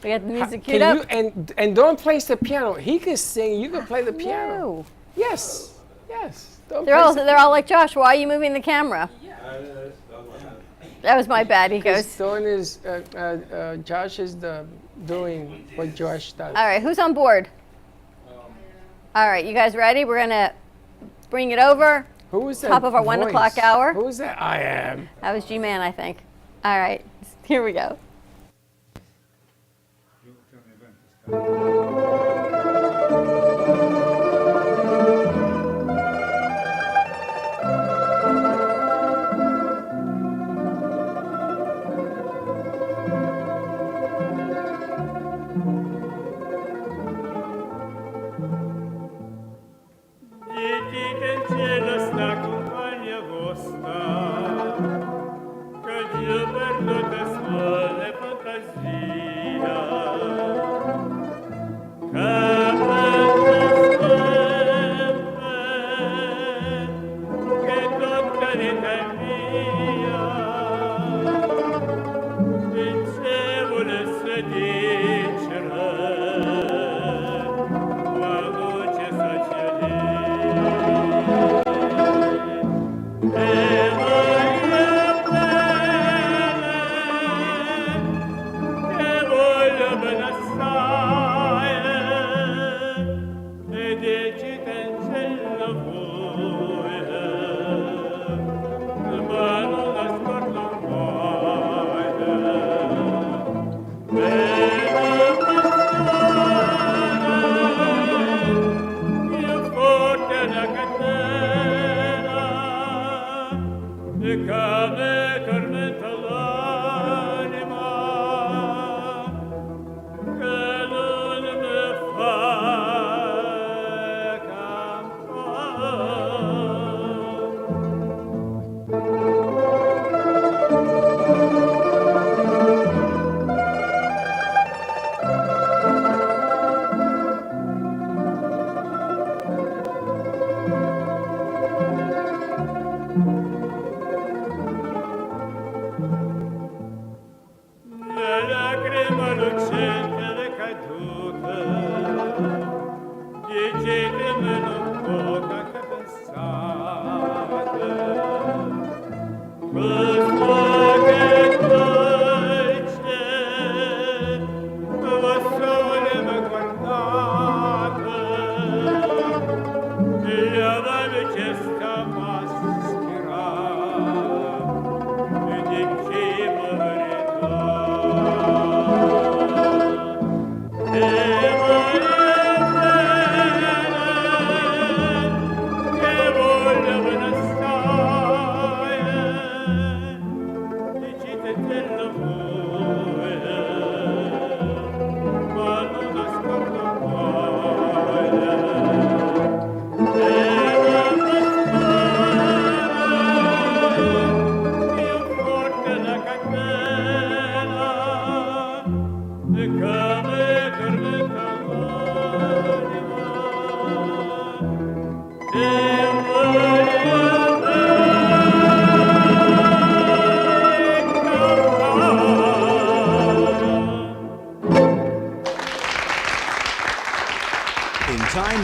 We got the music queued up. And don't place the piano. He can sing. You can play the piano. No. Yes. Yes. Don't They're place all like, Josh, why are you moving the camera? That was my bad. He goes. Josh is doing what Josh does. All right, who's on board? All right, you guys ready? We're gonna bring it over. Who was that? Top of our 1 o'clock hour. Who was that? I am. That was G-Man, I think. All right, here we go.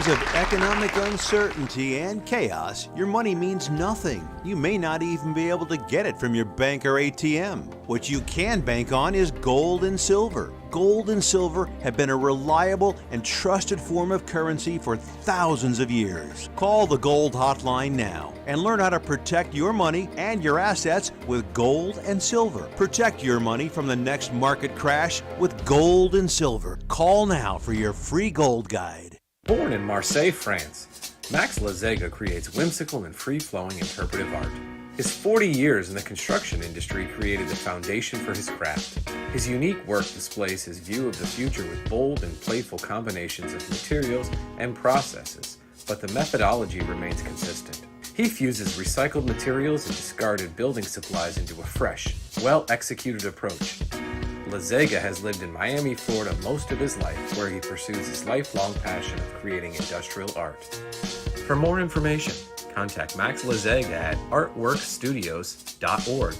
times of economic uncertainty and chaos, your money means nothing. You may not even be able to get it from your bank or ATM. What you can bank on is gold and silver. Gold and silver have been a reliable and trusted form of currency for thousands of years. Call the Gold Hotline now and learn how to protect your money and your assets with gold and silver. Protect your money from the next market crash with gold and silver. Call now for your free gold guide. Born in Marseille, France, Max Lazega creates whimsical and free-flowing interpretive art. His 40 years in the construction industry created the foundation for his craft. His unique work displays his view of the future with bold and playful combinations of materials and processes, but the methodology remains consistent. He fuses recycled materials and discarded building supplies into a fresh, well-executed approach. Lazega has lived in Miami, Florida most of his life, where he pursues his lifelong passion of creating industrial art. For more information, contact Max Lazega at artworkstudios.org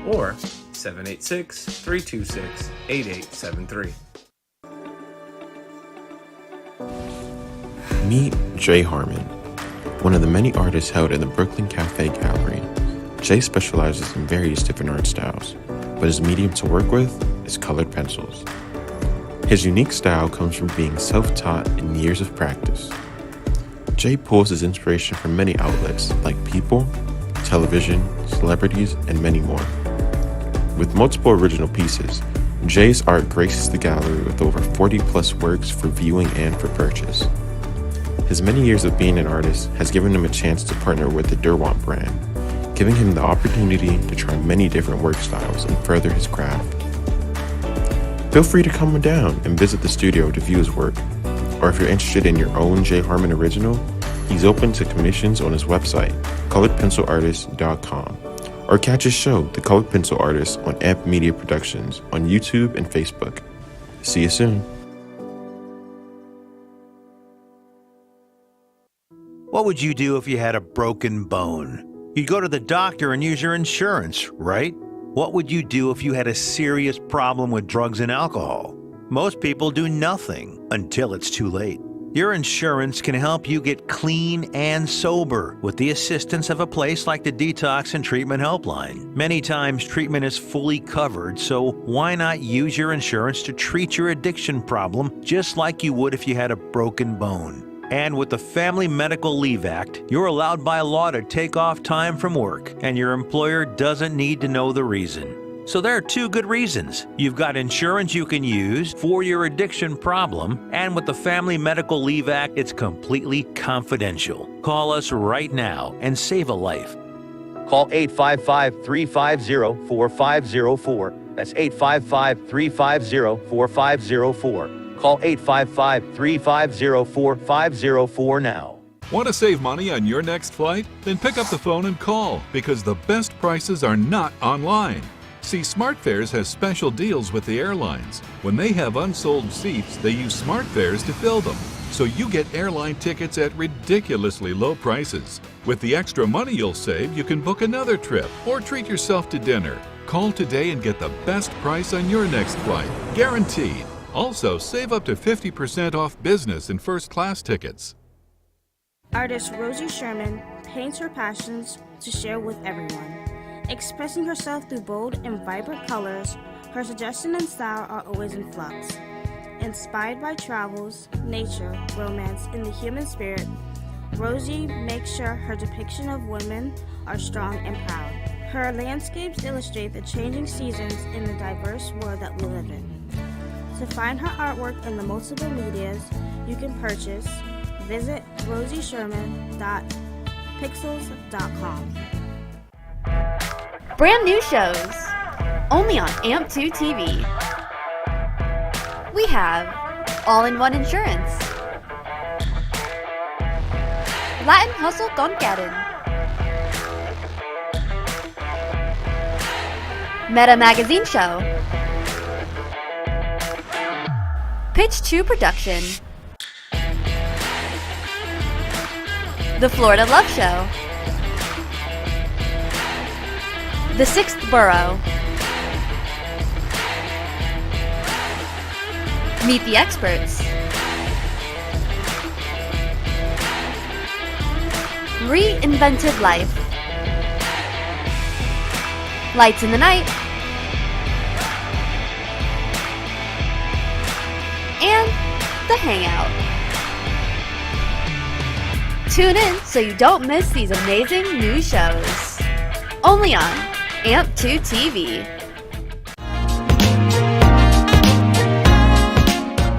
or 786-326-8873. Meet Jay Harmon, one of the many artists held in the Brooklyn Cafe Gallery. Jay specializes in various different art styles, but his medium to work with is colored pencils. His unique style comes from being self-taught and years of practice. Jay pulls his inspiration from many outlets like people, television, celebrities, and many more. With multiple original pieces, Jay's art graces the gallery with over 40 plus works for viewing and for purchase. His many years of being an artist has given him a chance to partner with the Derwent brand, giving him the opportunity to try many different work styles and further his craft. Feel free to come down and visit the studio to view his work, or if you're interested in your own Jay Harmon original, he's open to commissions on his website, coloredpencilartist.com, or catch his show, The Colored Pencil Artist, on Amp Media Productions on YouTube and Facebook. See you soon. What would you do if you had a broken bone? You'd go to the doctor and use your insurance, right? What would you do if you had a serious problem with drugs and alcohol? Most people do nothing until it's too late. Your insurance can help you get clean and sober with the assistance of a place like the Detox and Treatment Helpline. Many times treatment is fully covered, so why not use your insurance to treat your addiction problem just like you would if you had a broken bone? And with the Family Medical Leave Act, you're allowed by law to take off time from work, and your employer doesn't need to know the reason. So there are two good reasons. You've got insurance you can use for your addiction problem, and with the Family Medical Leave Act, it's completely confidential. Call us right now and save a life. Call 855-350-4504. That's 855-350-4504. Call 855-350-4504 now. Want to save money on your next flight? Then pick up the phone and call, because the best prices are not online. See, SmartFares has special deals with the airlines. When they have unsold seats, they use SmartFares to fill them. So you get airline tickets at ridiculously low prices. With the extra money you'll save, you can book another trip or treat yourself to dinner. Call today and get the best price on your next flight, guaranteed. Also, save up to 50% off business and first class tickets. Artist Rosie Sherman paints her passions to share with everyone. Expressing herself through bold and vibrant colors, her suggestion and style are always in flux. Inspired by travels, nature, romance, and the human spirit, Rosie makes sure her depiction of women are strong and proud. Her landscapes illustrate the changing seasons in the diverse world that we live in. To find her artwork in the multiple medias you can purchase, visit rosiesherman.pixels.com. Brand new shows, only on AMP2 TV. We have All-in-One Insurance, Latin Hustle Tonkarin, Meta Magazine Show, Pitch 2 Production, The Florida Love Show, The Sixth Borough, Meet the Experts, Reinvented Life, Lights in the Night, and The Hangout. Tune in so you don't miss these amazing new shows. Only on AMP2 TV.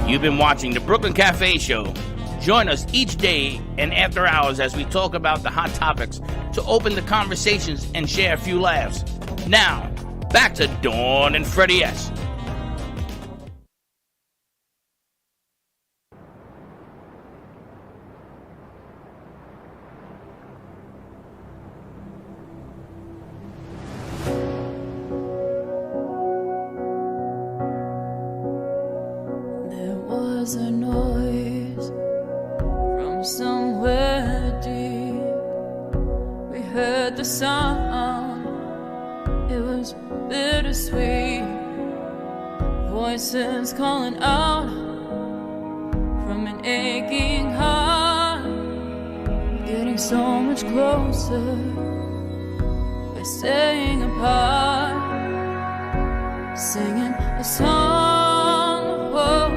You've been watching the Brooklyn Cafe Show. Join us each day and after hours as we talk about the hot topics to open the conversations and share a few laughs. Now, back to Dawn and Freddie S. There was a noise from somewhere deep. We heard the sound, it was bittersweet. Voices calling out from an aching heart, getting so much closer. We're staying apart, singing a song of hope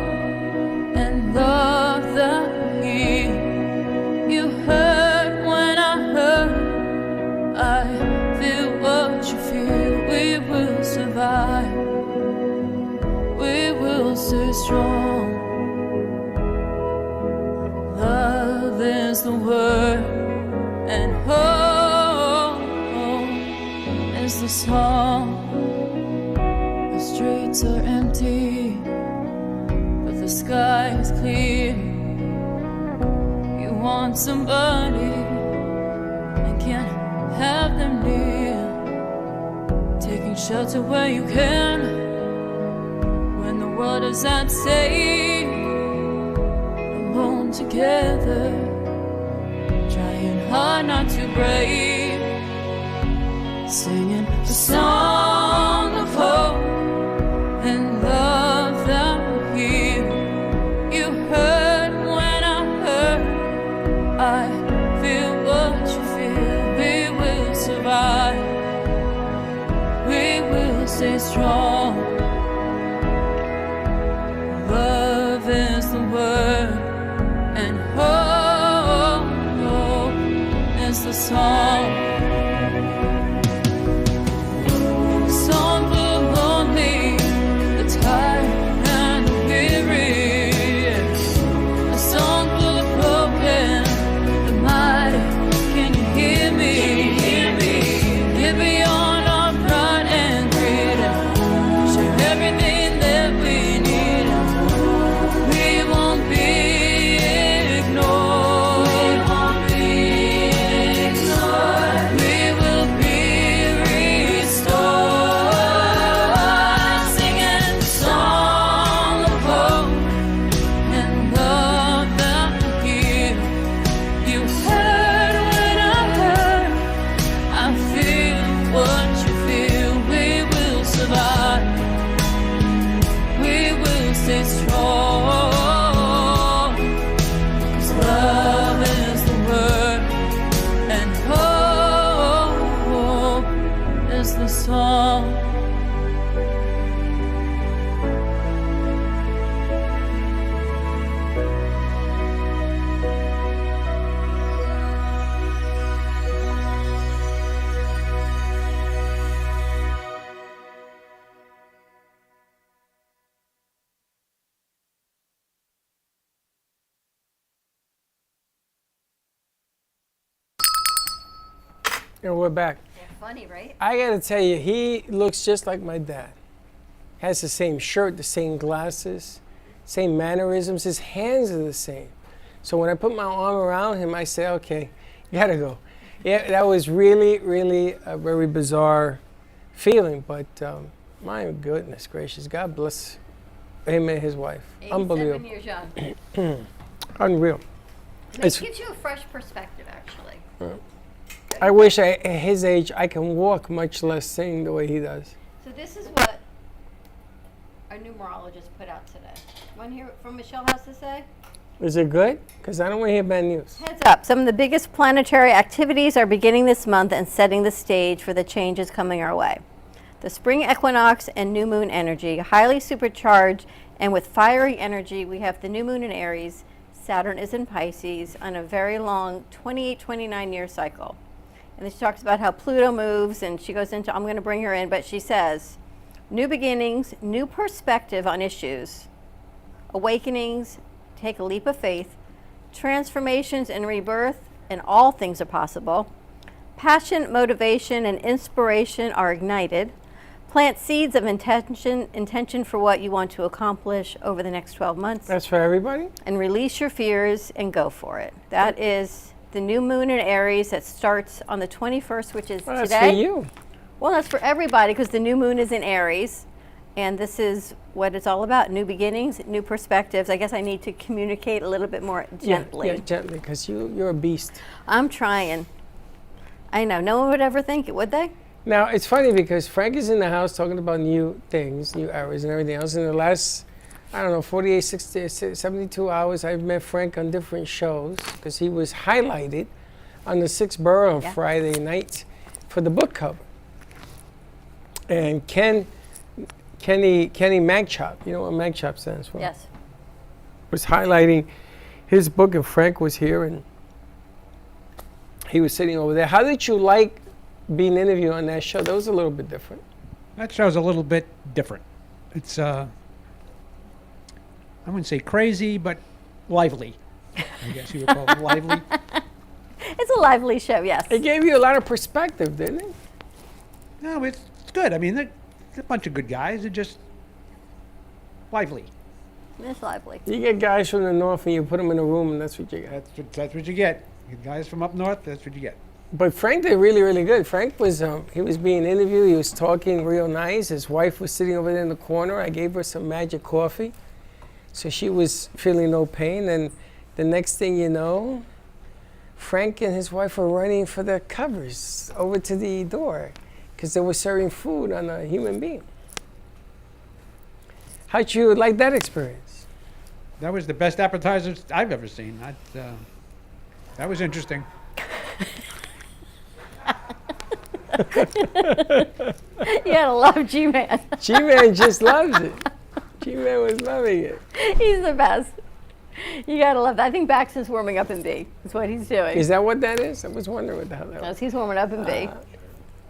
and love that we you heard when I heard. I feel what you feel. We will survive. We will stay strong. Love is the word, and hope is the song. The streets are empty, but the sky is clear. You want somebody and can't have them near. Taking shelter where you can when the world is at stake. Alone together, trying hard not to break. Singing a song of hope and love that will heal. You heard when I heard. I feel what you feel. We will survive. We will stay strong. Love is the word, and hope is the song. The song for the lonely, the tired and the weary. A song for the broken, the mighty. Can you hear me? Get beyond our pride and greed. Share everything that we need. We won't be ignored. We will be restored. Singing a song of hope and love that will heal. You heard when I heard. I feel what you feel. We will survive. We will stay strong. 'Cause love is the word, and hope is the song. And we're back. They're funny, right? I gotta tell you, he looks just like my dad. Has the same shirt, the same glasses, same mannerisms. His hands are the same. So when I put my arm around him, I say, okay, you gotta go. Yeah, that was really, really a very bizarre feeling, but my goodness gracious, God bless him and his wife. 87 Unbelievable. years young. Unreal. It gives you a fresh perspective, actually. I wish at his age I can walk, much less sing the way he does. So this is what our numerologist put out today. Want to hear what from Michelle has to say? Is it good? Because I don't want to hear bad news. Heads up, some of the biggest planetary activities are beginning this month and setting the stage for the changes coming our way. The spring equinox and new moon energy, highly supercharged and with fiery energy, we have the new moon in Aries, Saturn is in Pisces on a very long 28-29 year cycle. And then she talks about how Pluto moves, and she goes into, I'm going to bring her in, but she says, new beginnings, new perspective on issues, awakenings, take a leap of faith, transformations and rebirth, and all things are possible. Passion, motivation, and inspiration are ignited. Plant seeds of intention for what you want to accomplish over the next 12 months. That's for everybody? And release your fears and go for it. That is the new moon in Aries that starts on the 21st, which is Well, today. that's for you. Well, that's for everybody because the new moon is in Aries. And this is what it's all about, new beginnings, new perspectives. I guess I need to communicate a little bit more gently. Yeah, gently, because you're a beast. I'm trying. I know, no one would ever think it, would they? Now, it's funny because Frank is in the house talking about new things, new eras and everything else. In the last, 48, 60, 72 hours, I've met Frank on different shows because he was highlighted on the 6th Borough on Friday night for the book cover. And Kenny Magchop, you know what Magchop stands for? Yes. Was highlighting his book, and Frank was here, and he was sitting over there. How did you like being interviewed on that show? That was a little bit different. That show's a little bit different. It's, I wouldn't say crazy, but lively. I guess you would call it lively. It's a lively show, yes. It gave you a lot of perspective, didn't it? No, it's good. I mean, they're a bunch of good guys. They're just lively. It's lively. You get guys from the north and you put them in a room and that's what you get. That's what you get. You get guys from up north, that's what you get. But Frank did really, really good. Frank was, he was being interviewed. He was talking real nice. His wife was sitting over there in the corner. I gave her some magic coffee. So she was feeling no pain. And the next thing you know, Frank and his wife were running for their covers over to the door because they were serving food on a human being. How'd you like that experience? That was the best appetizers I've ever seen. That was interesting. You gotta love G-Man. G-Man just loves it. G-Man was loving it. He's the best. You gotta love that. I think Baxton's warming up in B. That's what he's doing. Is that what that is? I was wondering what the hell that was. Yes, he's warming up in B.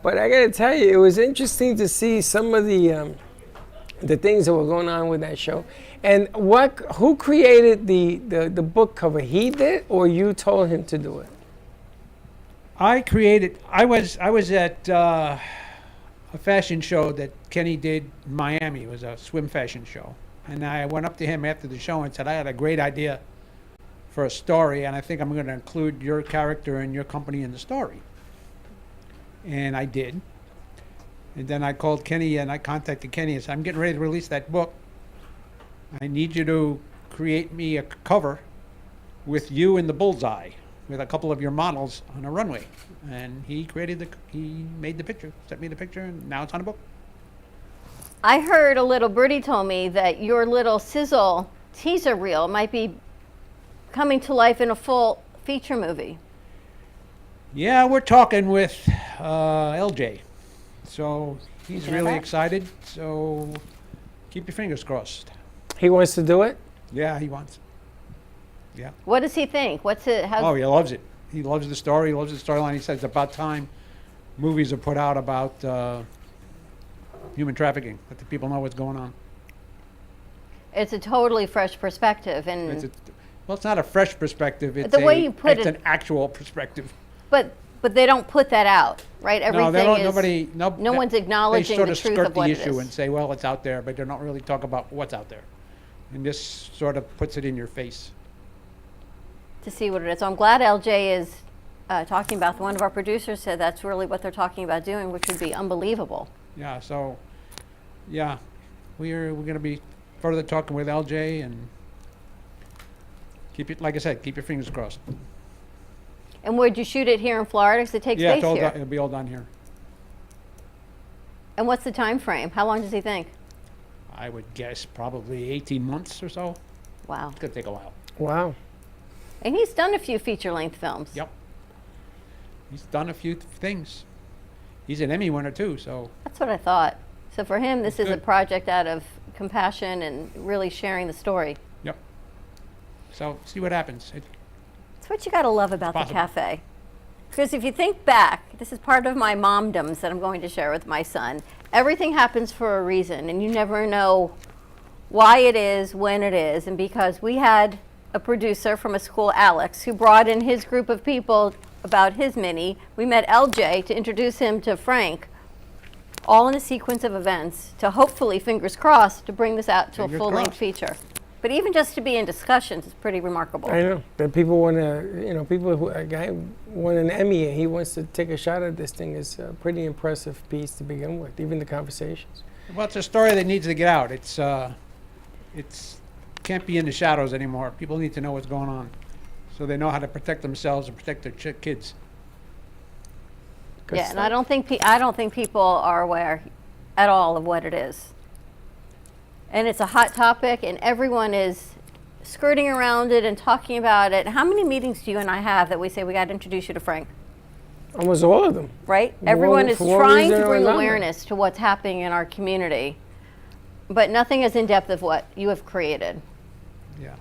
But I gotta tell you, it was interesting to see some of the things that were going on with that show. And who created the book cover? He did, or you told him to do it? I was at a fashion show that Kenny did in Miami. It was a swim fashion show. And I went up to him after the show and said, I had a great idea for a story, and I think I'm going to include your character and your company in the story. And I did. And then I called Kenny and I contacted Kenny and said, I'm getting ready to release that book. I need you to create me a cover with you in the bullseye, with a couple of your models on a runway. And he made the picture, sent me the picture, and now it's on a book. I heard Birdie told me that your little sizzle teaser reel might be coming to life in a full feature movie. Yeah, we're talking with LJ. So he's Hear really that? excited. So keep your fingers crossed. He wants to do it? Yeah, he wants. Yeah. What does he think? Oh, he loves it. He loves the story. He loves the storyline. He says it's about time movies are put out about human trafficking, that the people know what's going on. It's a totally fresh perspective, and Well, it's not a fresh perspective. It's the way you put it's it- an actual perspective. but they don't put that out, right? Everything No, they don't. is no one's acknowledging they the sort truth of of skirt what the it issue is. and say, well, it's out there, but they don't really talk about what's out there. And this sort of puts it in your face. To see what it is. So I'm glad LJ is talking about. One of our producers said that's really what they're talking about doing, which would be unbelievable. Yeah. So, yeah, we're going to be further talking with LJ and like I said, keep your fingers crossed. And would you shoot it here in Florida? Because it takes place here. It'll be all done here. And what's the time frame? How long does he think? I would guess probably 18 months or so. Wow. It's going to take a while. Wow. And he's done a few feature-length films. Yep. He's done a few things. He's an Emmy winner too, so. That's what I thought. So for him, this is a Good. project out of compassion and really sharing the story. Yep. So see what happens. That's what you got to love about the Possible. cafe. Because if you think back, this is part of my momdoms that I'm going to share with my son. Everything happens for a reason, and you never know why it is, when it is. And because we had a producer from a school, Alex, who brought in his group of people about his mini. We met LJ to introduce him to Frank, all in a sequence of events to hopefully, fingers crossed, to bring this out to a full-length feature. But even just to be in discussions is pretty remarkable. I know that people want to, people who a guy won an Emmy and he wants to take a shot at this thing is a pretty impressive piece to begin with. Even the conversations. Well, it's a story that needs to get out. It's can't be in the shadows anymore. People need to know what's going on, so they know how to protect themselves and protect their kids. Yeah, and I don't think people are aware at all of what it is. And it's a hot topic, and everyone is skirting around it and talking about it. How many meetings do you and I have that we say we got to introduce you to Frank? Almost all of them. Right? Everyone is trying to bring awareness to what's happening in our community, but nothing is in depth of what you have created. Yeah.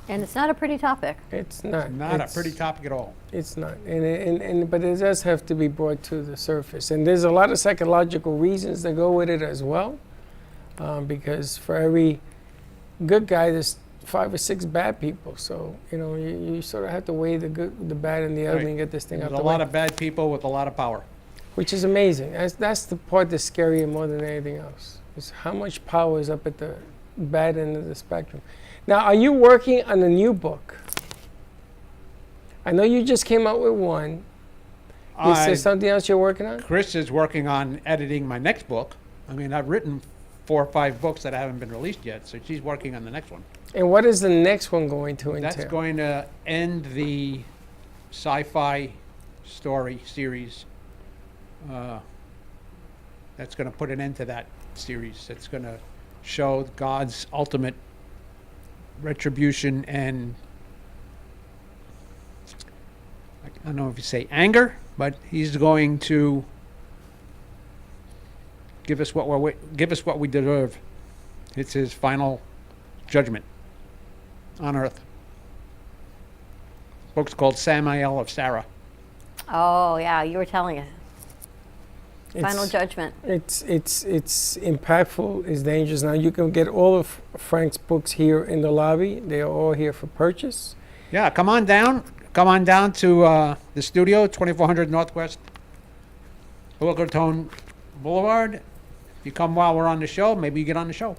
And it's not a pretty topic. It's not. Not a pretty topic at all. It's not, but it does have to be brought to the surface, and there's a lot of psychological reasons that go with it as well. Because for every good guy, there's 5 or 6 bad people. So you sort of have to weigh the good, the bad, and the ugly, and get this thing out the way. There's a lot of bad people with a lot of power. Which is amazing. That's the part that's scarier more than anything else. Is how much power is up at the bad end of the spectrum. Now, are you working on a new book? I know you just came out with one. Is there something else you're working on? Chris is working on editing my next book. I mean, I've written 4 or 5 books that haven't been released yet, so she's working on the next one. And what is the next one going to entail? That's going to end the sci-fi story series. That's going to put an end to that series. It's going to show God's ultimate retribution and, I don't know if you say anger, but he's going to give us what we deserve. It's his final judgment on earth. The book's called Samael of Sarah. Oh yeah, you were telling us. Final judgment. It's impactful. It's dangerous. Now you can get all of Frank's books here in the lobby. They are all here for purchase. Yeah, come on down. Come on down to the studio, 2400 Northwest Boca Raton Boulevard. If you come while we're on the show, maybe you get on the show.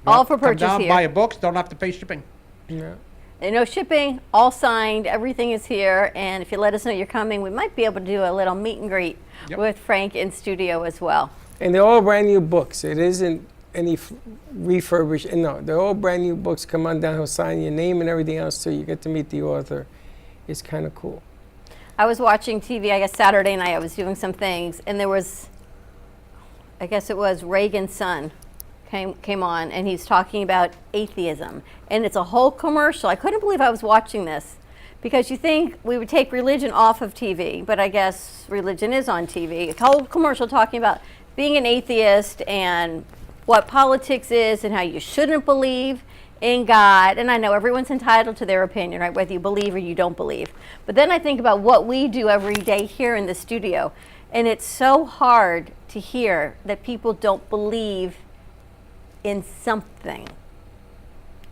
All for purchase come down, here. Buy your books, don't have to pay shipping. Yeah. And no shipping, all signed, everything is here. And if you let us know you're coming, we might be able to do a little meet and greet with Frank in studio as well. And they're all brand new books. It isn't any refurbished. No, they're all brand new books. Come on down, he'll sign your name and everything else, so you get to meet the author. It's kind of cool. I was watching TV, I guess Saturday night, I was doing some things, and there was, I guess it was Reagan's son came on, and he's talking about atheism. And it's a whole commercial. I couldn't believe I was watching this, because you think we would take religion off of TV, but I guess religion is on TV. It's a whole commercial talking about being an atheist and what politics is and how you shouldn't believe in God. And I know everyone's entitled to their opinion, right, whether you believe or you don't believe. But then I think about what we do every day here in the studio, and it's so hard to hear that people don't believe in something.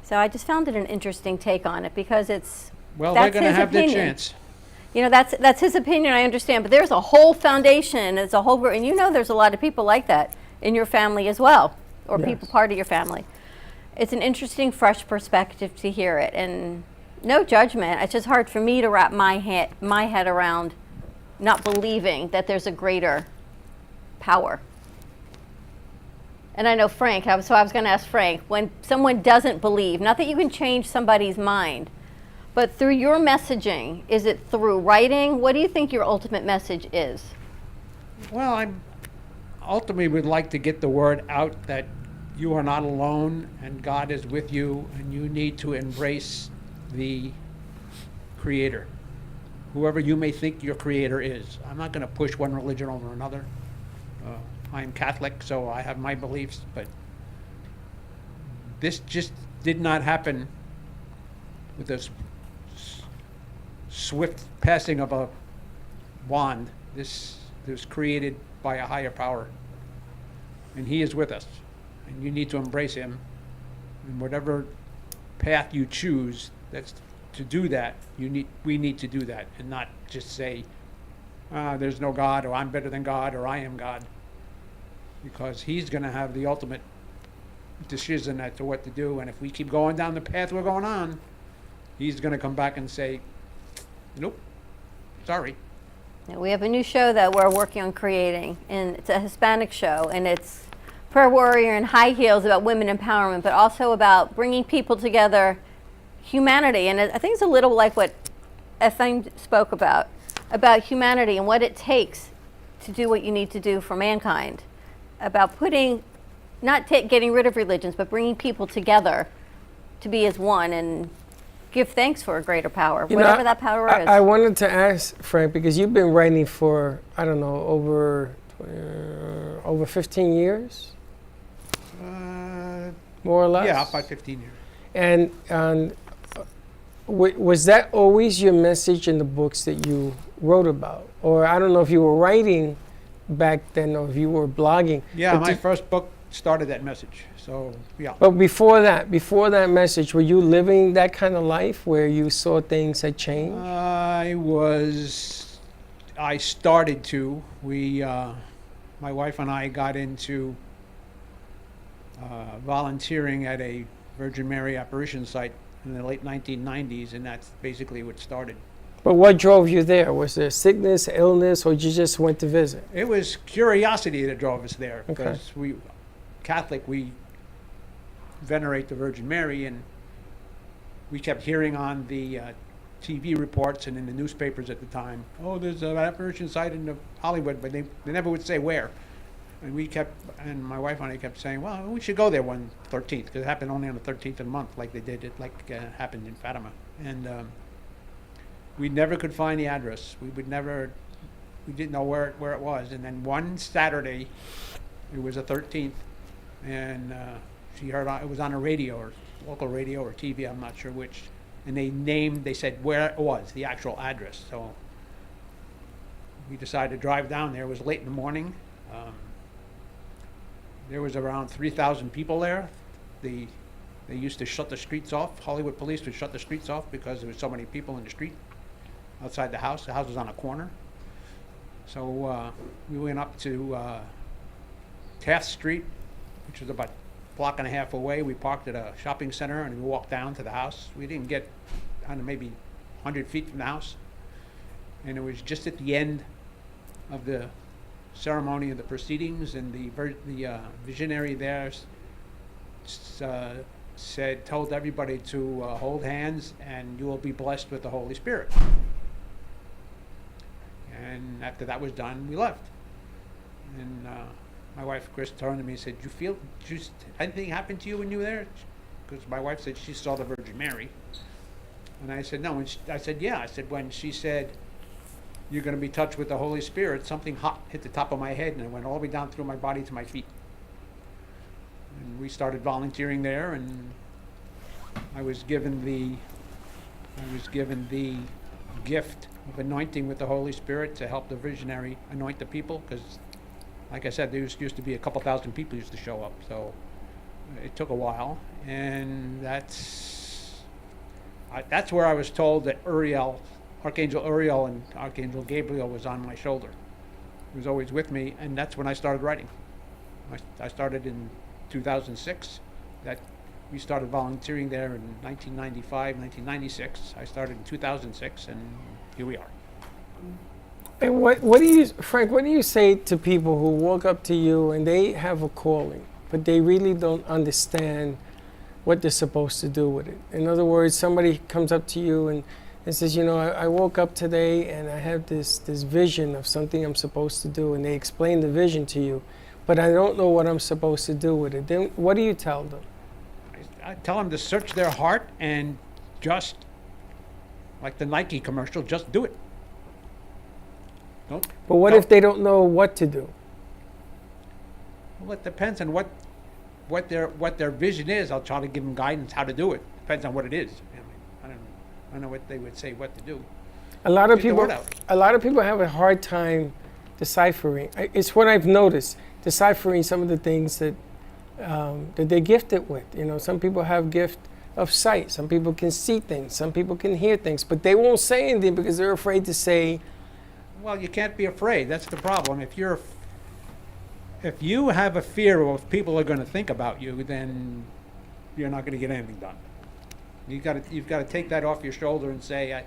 So I just found it an interesting take on it, because it's They're going to have their chance. That's his opinion, I understand, but there's a whole foundation, it's a whole group, and there's a lot of people like that in your family as well, or people part of your family. It's an interesting, fresh perspective to hear it, and no judgment. It's just hard for me to wrap my head around not believing that there's a greater power. And I know Frank, so I was going to ask Frank, when someone doesn't believe, not that you can change somebody's mind, but through your messaging, is it through writing? What do you think your ultimate message is? Well, I ultimately would like to get the word out that you are not alone and God is with you, and you need to embrace the Creator, whoever you may think your Creator is. I'm not going to push one religion over another. I'm Catholic, so I have my beliefs, but this just did not happen with this swift passing of a wand. This was created by a higher power, and He is with us, and you need to embrace Him. And whatever path you choose, that's to do that, we need to do that, and not just say, there's no God, or I'm better than God, or I am God. Because he's going to have the ultimate decision as to what to do, and if we keep going down the path we're going on, he's going to come back and say, nope, sorry. Now, we have a new show that we're working on creating, and it's a Hispanic show, and it's prayer warrior in high heels about women empowerment, but also about bringing people together, humanity. And I think it's a little like what Efraim spoke about humanity and what it takes to do what you need to do for mankind, about putting, not getting rid of religions, but bringing people together to be as one and give thanks for a greater power, whatever that power is. I wanted to ask, Frank, because you've been writing for, I don't know, over 15 years? More or less? Yeah, about 15 years. And was that always your message in the books that you wrote about? Or I don't know if you were writing back then or if you were blogging. Yeah, my first book started that message. So, yeah. But before that message, were you living that kind of life where you saw things had changed? I started to. My wife and I got into volunteering at a Virgin Mary apparition site in the late 1990s, and that's basically what started. But what drove you there? Was there sickness, illness, or you just went to visit? It was curiosity that drove us there, because Catholic, we venerate the Virgin Mary, and we kept hearing on the TV reports and in the newspapers at the time, oh, there's an apparition site in Hollywood, but they never would say where. And my wife and I kept saying, well, we should go there one 13th, because it happened only on the 13th of the month, like they did it, happened in Fatima. And we never could find the address. We didn't know where it was. And then one Saturday, it was the 13th, and she heard it was on a radio, or local radio or TV, I'm not sure which, and they said where it was, the actual address. So we decided to drive down there. It was late in the morning. There was around 3,000 people there. They used to shut the streets off. Hollywood police would shut the streets off because there was so many people in the street outside the house. The house was on a corner. So we went up to Taft Street, which was about a block and a half away. We parked at a shopping center and we walked down to the house. We didn't get, I don't know, maybe 100 feet from the house. And it was just at the end of the ceremony of the proceedings, and the visionary there told everybody to hold hands and you will be blessed with the Holy Spirit. And after that was done, we left. And my wife, Chris, turned to me and said, anything happened to you when you were there? Because my wife said she saw the Virgin Mary. And I said, no. And I said, yeah. I said, when she said, you're going to be touched with the Holy Spirit, something hot hit the top of my head, and it went all the way down through my body to my feet. And we started volunteering there, and I was given the gift of anointing with the Holy Spirit to help the visionary anoint the people, because, like I said, there used to be a couple thousand people used to show up, so it took a while. And that's where I was told that Archangel Uriel and Archangel Gabriel was on my shoulder. He was always with me, and that's when I started writing. I started in 2006. We started volunteering there in 1995, 1996. I started in 2006, and here we are. And what do you, Frank, what do you say to people who walk up to you and they have a calling, but they really don't understand what they're supposed to do with it? In other words, somebody comes up to you and says, I woke up today and I have this vision of something I'm supposed to do, and they explain the vision to you, but I don't know what I'm supposed to do with it. Then what do you tell them? I tell them to search their heart and just, like the Nike commercial, just do it. But what if they don't know what to do? Well, it depends on what their vision is. I'll try to give them guidance how to do it. Depends on what it is. I don't know what they would say what to do. A lot of people have a hard time deciphering. It's what I've noticed, deciphering some of the things that they're gifted with. Some people have gift of sight. Some people can see things. Some people can hear things, but they won't say anything because they're afraid to say. Well, you can't be afraid. That's the problem. If you have a fear of what people are going to think about you, then you're not going to get anything done. You've got to take that off your shoulder and say,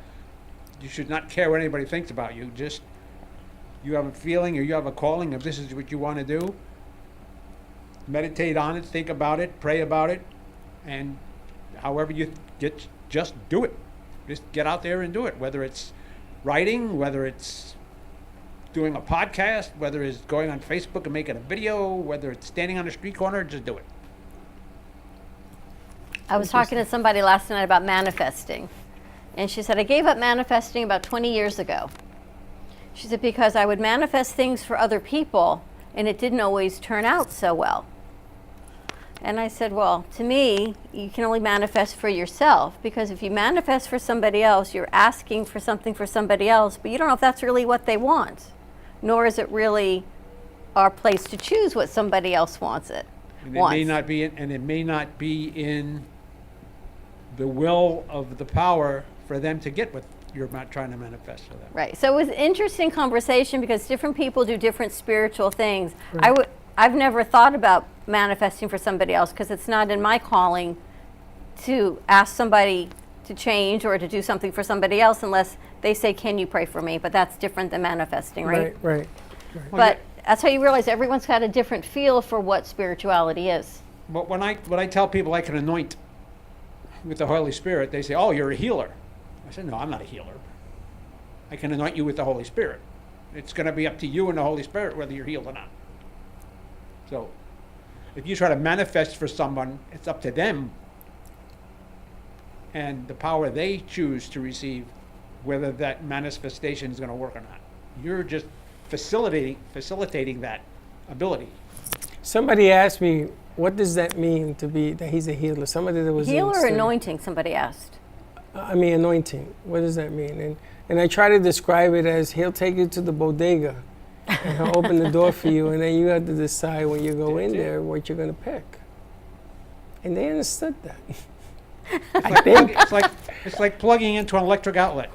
you should not care what anybody thinks about you. Just, you have a feeling or you have a calling, if this is what you want to do, meditate on it, think about it, pray about it, and however you get, just do it. Just get out there and do it, whether it's writing, whether it's doing a podcast, whether it's going on Facebook and making a video, whether it's standing on a street corner, just do it. I was talking to somebody last night about manifesting, and she said, I gave up manifesting about 20 years ago. She said, because I would manifest things for other people, and it didn't always turn out so well. And I said, well, to me, you can only manifest for yourself, because if you manifest for somebody else, you're asking for something for somebody else, but you don't know if that's really what they want, nor is it really our place to choose what somebody else wants it. And it may not be in the will of the power for them to get what you're not trying to manifest for them. Right. So it was an interesting conversation because different people do different spiritual things. Right. I've never thought about manifesting for somebody else because it's not in my calling to ask somebody to change or to do something for somebody else unless they say, can you pray for me? But that's different than manifesting, right? Right. But that's how you realize everyone's got a different feel for what spirituality is. But when I tell people I can anoint with the Holy Spirit, they say, oh, you're a healer. I said, no, I'm not a healer. I can anoint you with the Holy Spirit. It's going to be up to you and the Holy Spirit whether you're healed or not. So if you try to manifest for someone, it's up to them and the power they choose to receive whether that manifestation is going to work or not. You're just facilitating that ability. Somebody asked me, what does that mean to be that he's a healer? Somebody that was Healer or anointing, somebody asked. I mean, anointing. What does that mean? And I try to describe it as he'll take you to the bodega and he'll open the door for you, and then you have to decide when you go in there what you're going to pick. And they understood that. It's like plugging into an electric outlet.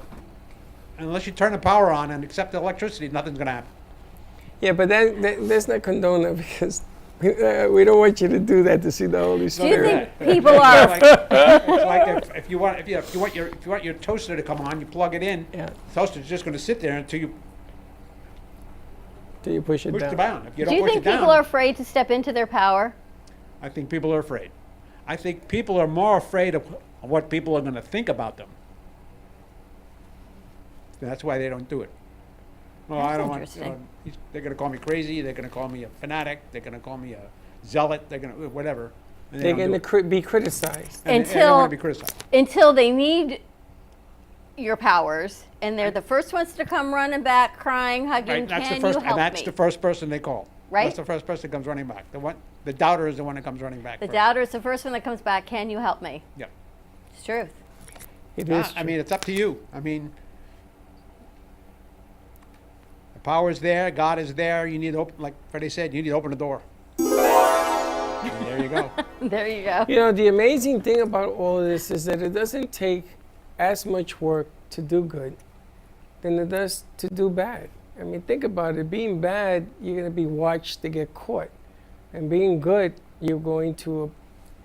Unless you turn the power on and accept the electricity, nothing's going to happen. Yeah, but that's not condoned because we don't want you to do that to see the Holy Spirit. Do you think people are? It's like if you want your toaster to come on, you plug it in. Yeah. The toaster's just going to sit there until you push it down. it down. If you Do don't you push think it down, people are afraid to step into their power? I think people are afraid. I think people are more afraid of what people are going to think about them. That's why they don't do it. Well, That's I don't interesting. want. They're going to call me crazy. They're going to call me a fanatic. They're going to call me a zealot. They're going to whatever. And They're don't going do it. to be criticized. And they don't want to be criticized. Until they need your powers, and they're the first ones to come running back, crying, hugging, Right, that's can the first, you help and that's me? the first person they call. Right? That's the first person that comes running back. The doubter is the one that comes running back. The first. doubter is the first one that comes back, can you help me? Yep. It's truth. It Yeah, is I mean, it's up to you. I mean, the power is there. God is there. You need to open, like Freddie said, you need to open the door. And there you go. There you go. You know, the amazing thing about all of this is that it doesn't take as much work to do good than it does to do bad. I mean, think about it. Being bad, you're going to be watched to get caught. And being good, you're going to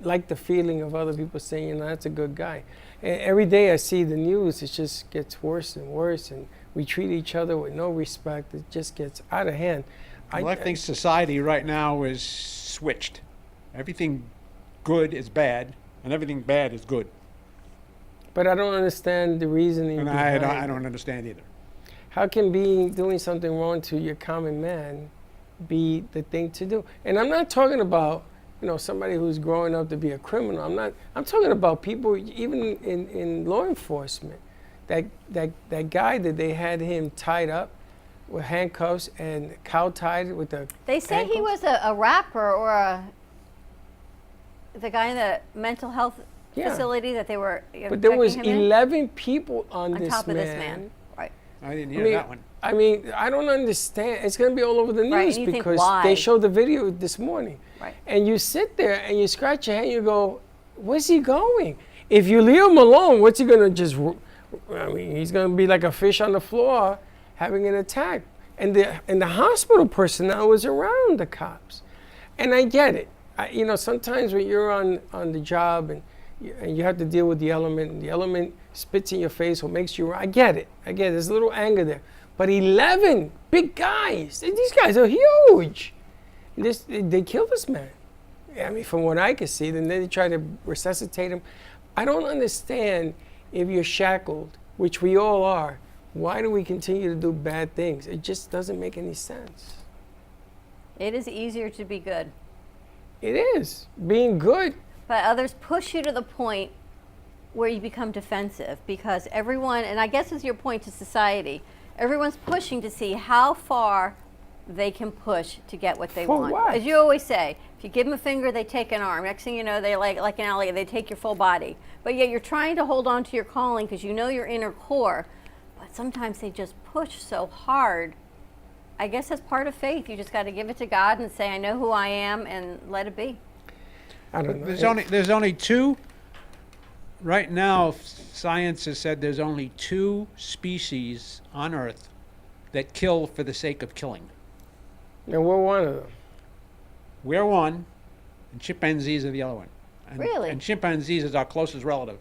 like the feeling of other people saying, you know, that's a good guy. And every day I see the news, it just gets worse and worse. And we treat each other with no respect. It just gets out of hand. Well, I think society right now is switched. Everything good is bad, and everything bad is good. But I don't understand the reasoning And behind I it. don't understand either. How can doing something wrong to your common man be the thing to do? And I'm not talking about, you know, somebody who's growing up to be a criminal. I'm talking about people even in law enforcement. That guy that they had him tied up with handcuffs and cow tied with the They say he was a rapper or the guy in the mental health facility that they were But there was checking him in? 11 people on top of this man. Right. I didn't hear that one. I mean, I don't understand. It's going to be all over the news Right, and you think, because why? they showed the video this morning. Right. And you sit there and you scratch your head and you go, where's he going? If you leave him alone, what's he gonna just? I mean, he's gonna be like a fish on the floor, having an attack. And the hospital personnel was around the cops, and I get it. You know, sometimes when you're on the job and you have to deal with the element, and the element spits in your face or makes you. I get it. There's a little anger there. But 11 big guys. These guys are huge. They killed this man. I mean, from what I could see, then they try to resuscitate him. I don't understand if you're shackled, which we all are. Why do we continue to do bad things? It just doesn't make any sense. It is easier to be good. It is. Being good. But others push you to the point where you become defensive because everyone, and I guess it's your point to society, everyone's pushing to see how far they can push to get what they want. What? As you always say, if you give them a finger, they take an arm. Next thing you know, they like an alligator, they take your full body. But yet you're trying to hold on to your calling because you know your inner core. But sometimes they just push so hard. I guess that's part of faith. You just got to give it to God and say, I know who I am, and let it be. I don't know. There's only two. Right now, science has said there's only 2 species on Earth that kill for the sake of killing. And we're one of them. We're one, and chimpanzees are the other one. And, Really? And chimpanzees is our closest relative.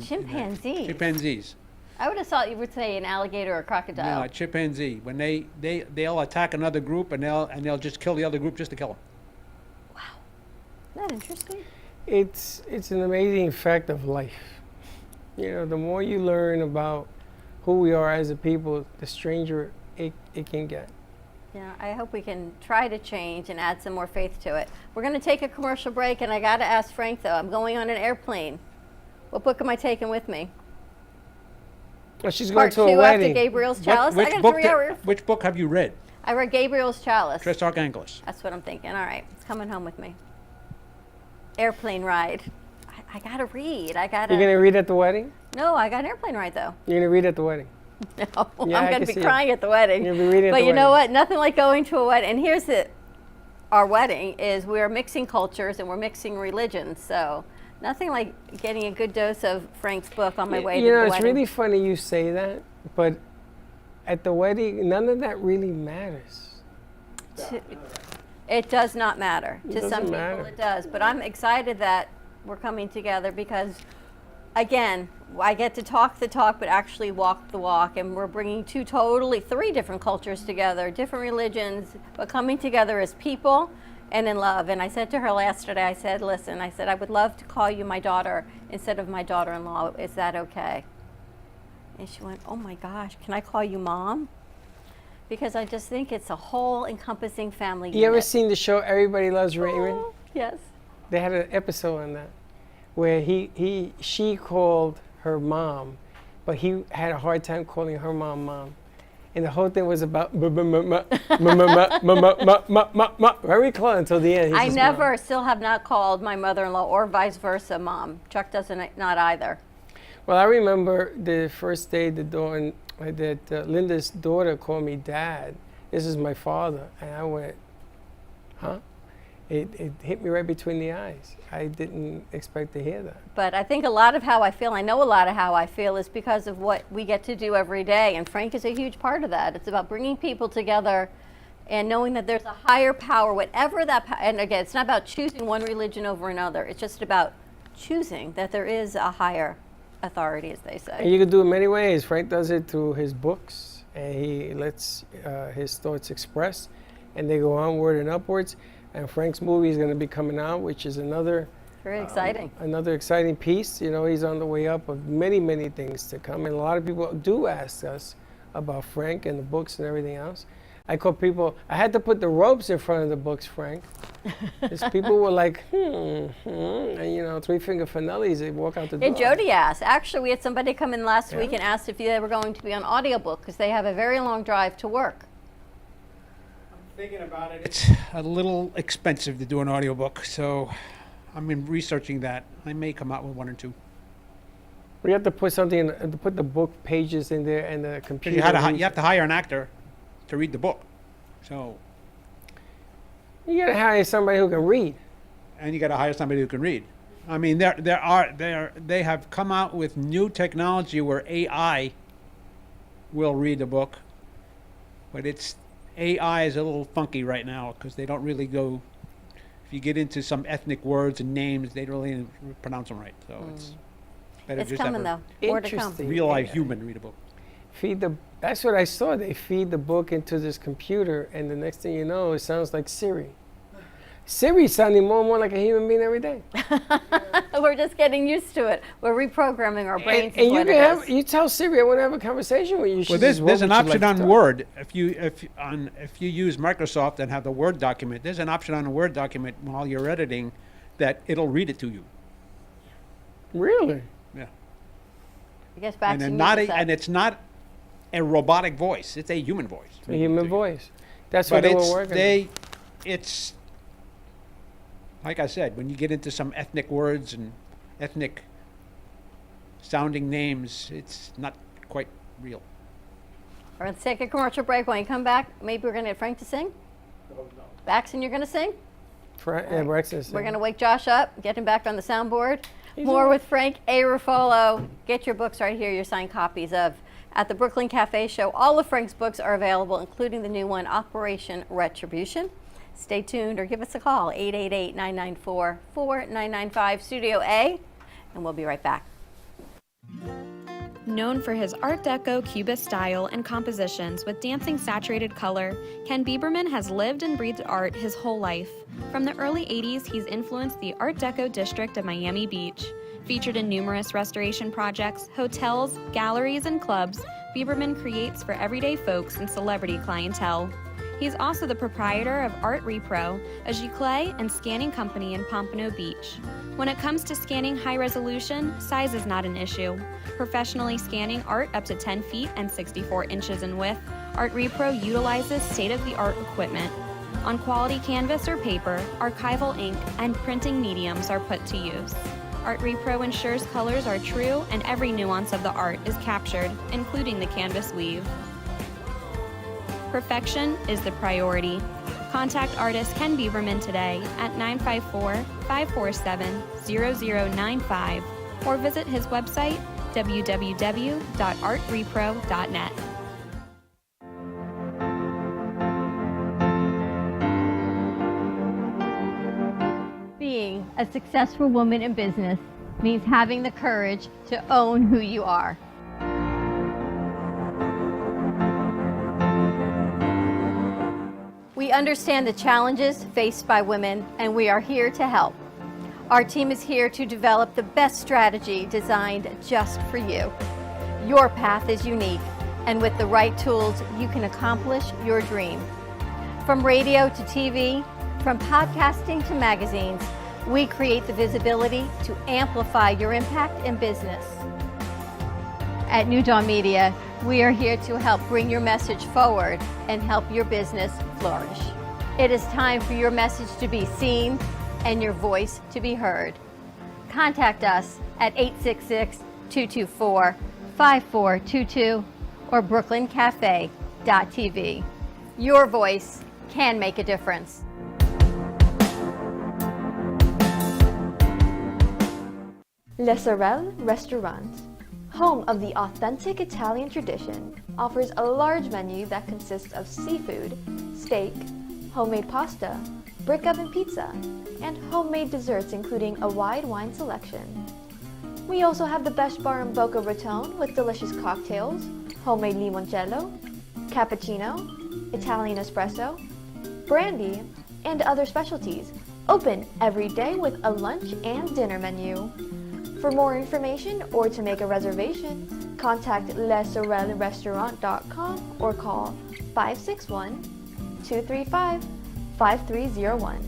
Chimpanzees? Chimpanzees. I would have thought you would say an alligator or a crocodile. No, a chimpanzee. When they'll attack another group and they'll just kill the other group just to kill them. Isn't that interesting? It's an amazing fact of life. You know, the more you learn about who we are as a people, the stranger it can get. Yeah, I hope we can try to change and add some more faith to it. We're going to take a commercial break, and I got to ask Frank, though. I'm going on an airplane. What book am I taking with me? Well, she's going to a Part 2 wedding. after Gabriel's Chalice. I got a 3-hour. Which book have you read? I read Gabriel's Chalice. Tris Archangelis. That's what I'm thinking. All right, it's coming home with me. Airplane ride. I got to read. You're going to read at the wedding? No, I got an airplane ride, though. You're going to read at the wedding? No, Yeah, I'm I going to can be see crying it. at the wedding. You'll be reading at But the you know wedding. what? Nothing like going to a wedding. And here's our wedding is we're mixing cultures and we're mixing religions. So nothing like getting a good dose of Frank's book on my way to the You know, wedding. it's really funny you say that, but at the wedding, none of that really matters. It does not matter. It To some doesn't people matter. it does. But I'm excited that we're coming together because, again, I get to talk the talk but actually walk the walk. And we're bringing 3 different cultures together, different religions, but coming together as people and in love. And I said to her yesterday, I said, listen, I would love to call you my daughter instead of my daughter-in-law. Is that okay? And she went, oh my gosh, can I call you mom? Because I just think it's a whole encompassing family You ever unit. seen the show Everybody Loves Raymond? Yes. They had an episode on that where she called her mom, but he had a hard time calling her mom. And the whole thing was about very close until the end. He I says, never, still have not called my mother-in-law or vice versa mom. Chuck doesn't, not either. Well, I remember the first day that Linda's daughter called me dad. This is my father. And I went, huh? It hit me right between the eyes. I didn't expect to hear that. But I think a lot of how I feel, I know a lot of how I feel is because of what we get to do every day. And Frank is a huge part of that. It's about bringing people together and knowing that there's a higher power, whatever that, and again, it's not about choosing one religion over another. It's just about choosing that there is a higher authority, as they say. And you can do it many ways. Frank does it through his books, and he lets his thoughts express, and they go onward and upwards. And Frank's movie is going to be coming out, which is another Very exciting. Another exciting piece. You know, he's on the way up of many, many things to come. And a lot of people do ask us about Frank and the books and everything else. I had to put the ropes in front of the books, Frank. Because people were like, and you know, 3-finger Finellis, they walk out the door. And Jody asked. Actually, we had somebody come in last week and asked if they were going to be on audiobook because they have a very long drive to work. Thinking about it. It's a little expensive to do an audiobook, so I'm researching that. I may come out with 1 or 2. We have to put something in, to put the book pages in there and the computer. You have to hire an actor to read the book. So you got to hire somebody who can read. And you got to hire somebody who can read. I mean, they have come out with new technology where AI will read a book, but AI is a little funky right now because they don't really go. If you get into some ethnic words and names, they don't really pronounce them right. So it's better It's just coming, have though. More to come. Interesting. real life human read a book. That's what I saw. They feed the book into this computer, and the next thing you know, it sounds like Siri. Siri's sounding more and more like a human being every day. We're just getting used to it. We're reprogramming our brains. And you can you tell Siri, I want to have a conversation with you. Well, there's an option on Word. If you use Microsoft and have the Word document, there's an option on a Word document while you're editing that it'll read it to you. Really? Yeah. I guess back And it's not a robotic voice. It's a human voice. A human voice. That's But what they were working on. It's like I said, when you get into some ethnic words and ethnic sounding names, it's not quite real. All right, let's take a commercial break. When you come back, maybe we're going to get Frank to sing? Baxton, you're going to sing? Breakfast. We're going to wake Josh up, get him back on the soundboard. More with Frank A. Ruffolo. Get your books right here, your signed copies of At the Brooklyn Cafe Show. All of Frank's books are available, including the new one, Operation Retribution. Stay tuned or give us a call, 888-994-4995, Studio A, and we'll be right back. Known for his Art Deco Cubist style and compositions with dancing saturated color, Ken Bieberman has lived and breathed art his whole life. From the early 80s, he's influenced the Art Deco district of Miami Beach. Featured in numerous restoration projects, hotels, galleries, and clubs, Bieberman creates for everyday folks and celebrity clientele. He's also the proprietor of Art Repro, a giclée and scanning company in Pompano Beach. When it comes to scanning high resolution, size is not an issue. Professionally scanning art up to 10 feet and 64 inches in width, Art Repro utilizes state-of-the-art equipment. On quality canvas or paper, archival ink, and printing mediums are put to use. Art Repro ensures colors are true and every nuance of the art is captured, including the canvas weave. Perfection is the priority. Contact artist Ken Bieberman today at 954-547-0095 or visit his website www.artrepro.net. Being a successful woman in business means having the courage to own who you are. We understand the challenges faced by women, and we are here to help. Our team is here to develop the best strategy designed just for you. Your path is unique, and with the right tools, you can accomplish your dream. From radio to TV, from podcasting to magazines, we create the visibility to amplify your impact in business. At New Dawn Media, we are here to help bring your message forward and help your business flourish. It is time for your message to be seen and your voice to be heard. Contact us at 866-224-5422 or brooklyncafe.tv. Your voice can make a difference. Le Sorel Restaurant, home of the authentic Italian tradition, offers a large menu that consists of seafood, steak, homemade pasta, brick oven pizza, and homemade desserts including a wide wine selection. We also have the best bar in Boca Raton with delicious cocktails, homemade limoncello, cappuccino, Italian espresso, brandy, and other specialties, open every day with a lunch and dinner menu. For more information or to make a reservation, contact lesorelrestaurant.com or call 561-235-5301.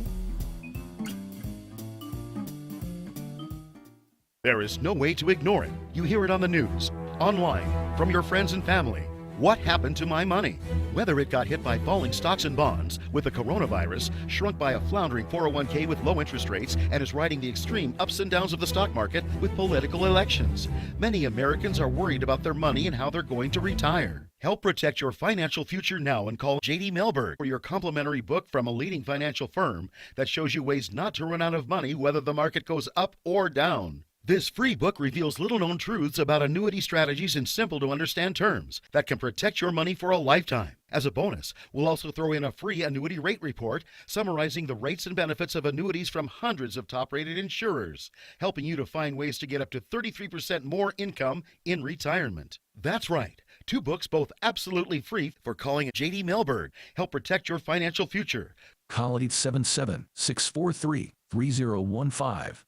There is no way to ignore it. You hear it on the news, online, from your friends and family. What happened to my money? Whether it got hit by falling stocks and bonds, with the coronavirus, shrunk by a floundering 401k with low interest rates, and is riding the extreme ups and downs of the stock market with political elections. Many Americans are worried about their money and how they're going to retire. Help protect your financial future now and call J.D. Mellberg for your complimentary book from a leading financial firm that shows you ways not to run out of money whether the market goes up or down. This free book reveals little-known truths about annuity strategies in simple-to-understand terms that can protect your money for a lifetime. As a bonus, we'll also throw in a free annuity rate report summarizing the rates and benefits of annuities from hundreds of top-rated insurers, helping you to find ways to get up to 33% more income in retirement. That's right. 2 books, both absolutely free, for calling J.D. Mellberg. Help protect your financial future. Call 877-643-3015.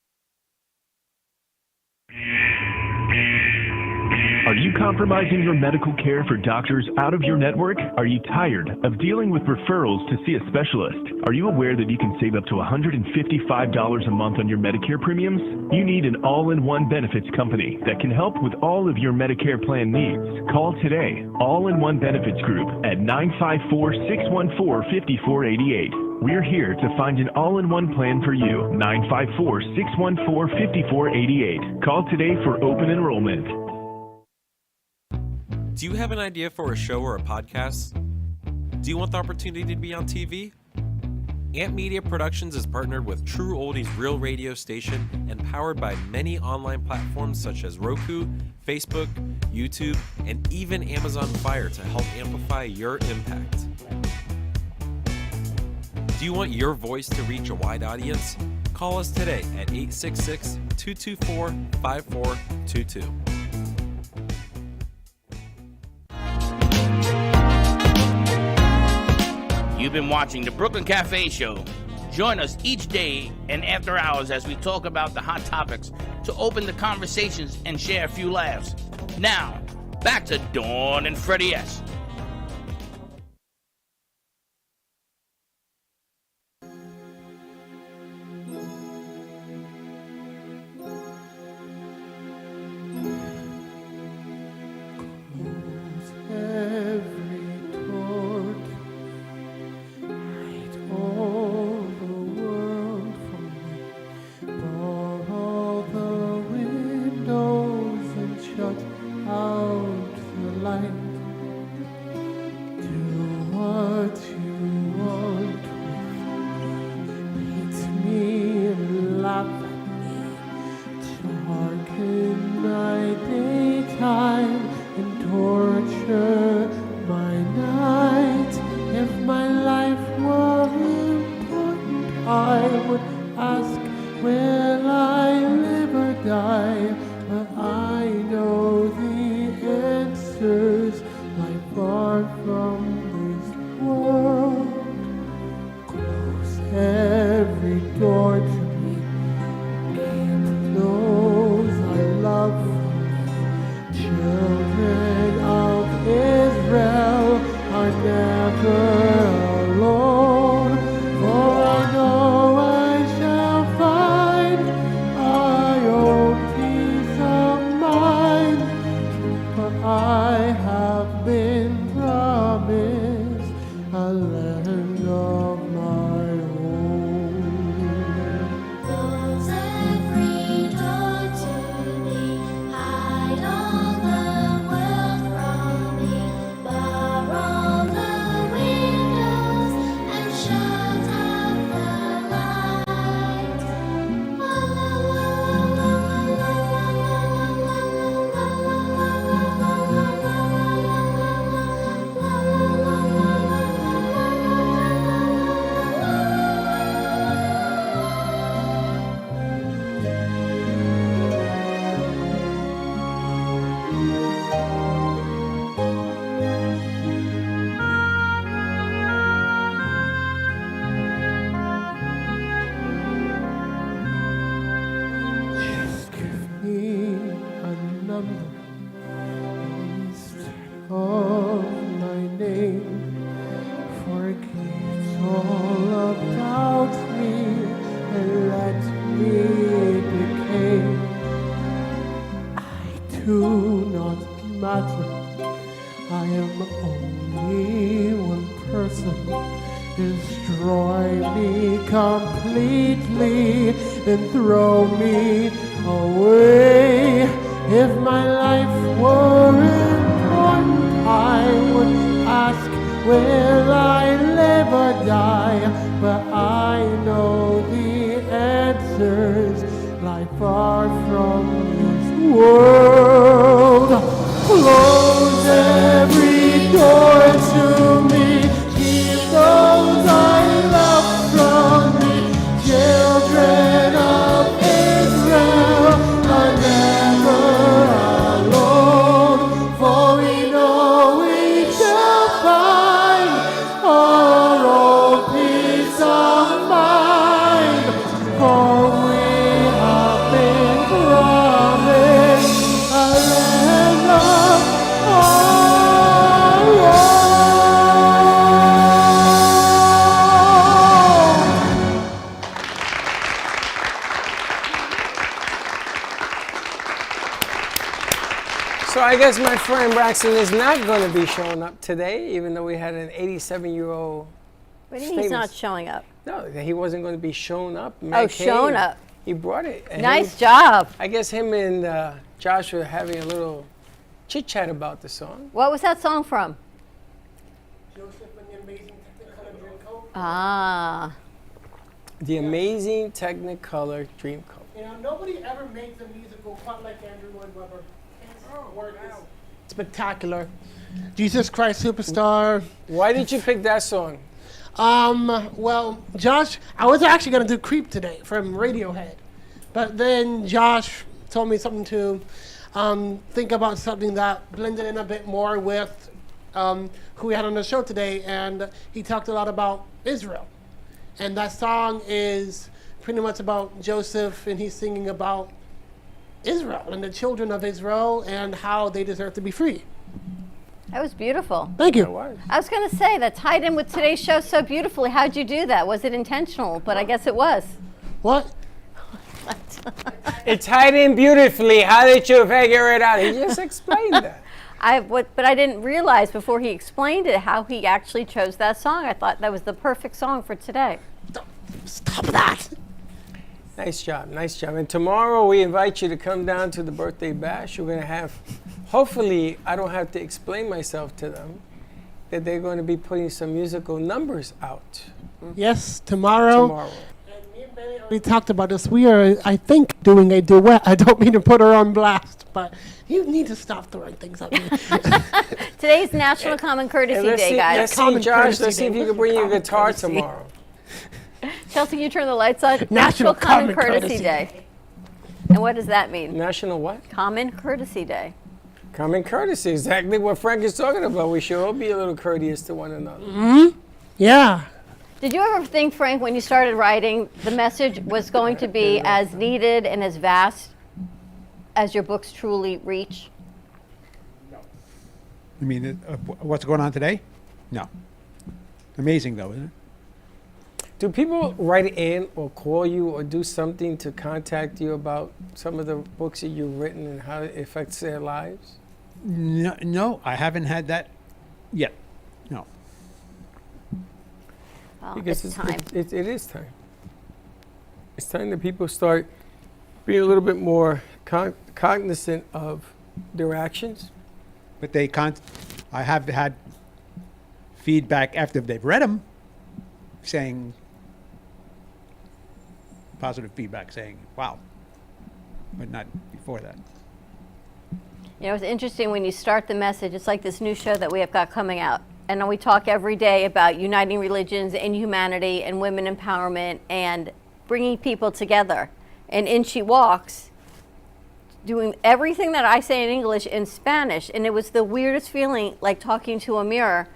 Are you compromising your medical care for doctors out of your network? Are you tired of dealing with referrals to see a specialist? Are you aware that you can save up to $155 a month on your Medicare premiums? You need an all-in-one benefits company that can help with all of your Medicare plan needs. Call today, All-in-One Benefits Group at 954-614-5488. We're here to find an all-in-one plan for you. 954-614-5488. Call today for open enrollment. Do you have an idea for a show or a podcast? Do you want the opportunity to be on TV? Ant Media Productions is partnered with True Oldies Real Radio Station and powered by many online platforms such as Roku, Facebook, YouTube, and even Amazon Fire to help amplify your impact. Do you want your voice to reach a wide audience? Call us today at 866-224-5422. You've been watching the Brooklyn Cafe Show. Join us each day and after hours as we talk about the hot topics to open the conversations and share a few laughs. Now, back to Dawn and Freddie S. And throw me away. If my life were important, I would ask, will I live or die? But I know the answers lie far from this world. Close every door to me, keep those I love from me. Children of Israel are never alone, for we know we shall find our own peace of mind. For we have been promised a land of our own. So I guess my friend Braxton is not going to be showing up today, even though we had an 87-year-old. What do you mean he's not showing up? No, he wasn't going to be showing up. Oh, showing up. He brought it. And Nice job. I guess him and Josh were having a little chit-chat about the song. What was that song from? Joseph and the Amazing Technicolor Dreamcoat. Ah. The Amazing Technicolor Dreamcoat. You know, nobody ever makes a musical quite like Andrew Lloyd Webber. His work is spectacular. Jesus Christ Superstar. Why did you pick that song? Well, Josh, I was actually going to do Creep today from Radiohead. But then Josh told me something to think about something that blended in a bit more with who we had on the show today. And he talked a lot about Israel. And that song is pretty much about Joseph, and he's singing about Israel and the children of Israel and how they deserve to be free. That was beautiful. Thank you. I was going to say, that tied in with today's show so beautifully. How'd you do that? Was it intentional? But I guess it was. What? It tied in beautifully. How did you figure it out? He just explained that. But I didn't realize before he explained it how he actually chose that song. I thought that was the perfect song for today. Stop that. Nice job, nice job. And tomorrow we invite you to come down to the birthday bash. We're going to have, hopefully, I don't have to explain myself to them, that they're going to be putting some musical numbers out. Yes, tomorrow. We talked about this. We are, I think, doing a duet. I don't mean to put her on blast, but you need to stop throwing things at me. Today's National Common Courtesy Day, guys. Let's see, Josh, let's see if you can bring your guitar tomorrow. Chelsea, you turn the lights on. National Common Courtesy Day. And what does that mean? National what? Common Courtesy Day. Common courtesy, exactly what Frank is talking about. We should all be a little courteous to one another. Mm-hmm. Yeah. Did you ever think, Frank, when you started writing, the message was going to be as needed and as vast as your books truly reach? You mean what's going on today? No. Amazing, though, isn't it? Do people write in or call you or do something to contact you about some of the books that you've written and how it affects their lives? No, I haven't had that yet. No. Well, Because it's time. It is time. It's time that people start being a little bit more cognizant of their actions. But I have had feedback after they've read them saying, positive feedback saying, wow, but not before that. You know, it's interesting when you start the message, it's like this new show that we have got coming out. And we talk every day about uniting religions and humanity and women empowerment and bringing people together. And in she walks, doing everything that I say in English in Spanish. And it was the weirdest feeling, like talking to a mirror,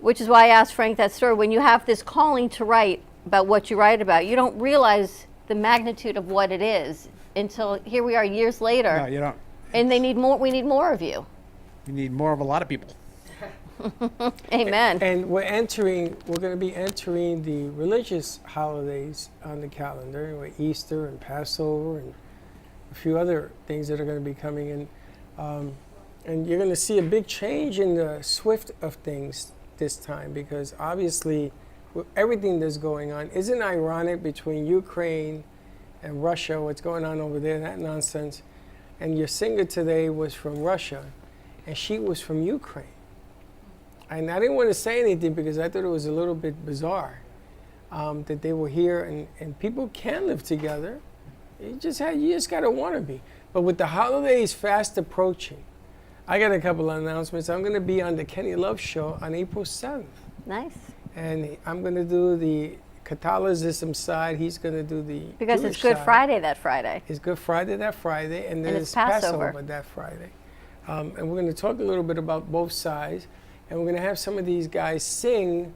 which is why I asked Frank that story. When you have this calling to write about what you write about, you don't realize the magnitude of what it is until here we are years later. No, you don't. And they need more. We need more of you. We need more of a lot of people. Amen. And we're going to be entering the religious holidays on the calendar, with Easter and Passover and a few other things that are going to be coming in. And you're going to see a big change in the swift of things this time, because obviously with everything that's going on, isn't it ironic between Ukraine and Russia, what's going on over there, that nonsense. And your singer today was from Russia, and she was from Ukraine. And I didn't want to say anything because I thought it was a little bit bizarre that they were here, and people can live together. You just gotta want to be. But with the holidays fast approaching, I got a couple of announcements. I'm going to be on the Kenny Love Show on April 7th. Nice. And I'm going to do the Catholicism side. He's going to do the Because Jewish it's Good side. Friday that Friday. It's Good Friday that Friday, and then And it's it's Passover. Passover that Friday. And we're going to talk a little bit about both sides, and we're going to have some of these guys sing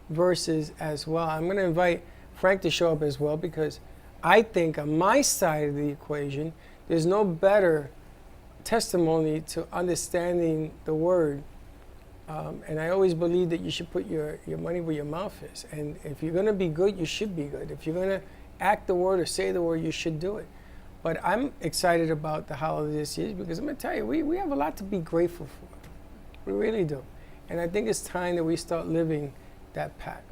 verses as well. I'm going to invite Frank to show up as well, because I think on my side of the equation, there's no better testimony to understanding the word. And I always believe that you should put your money where your mouth is. And if you're going to be good, you should be good. If you're going to act the word or say the word, you should do it. But I'm excited about the holiday this year because I'm going to tell you, we have a lot to be grateful for. We really do. And I think it's time that we start living that path.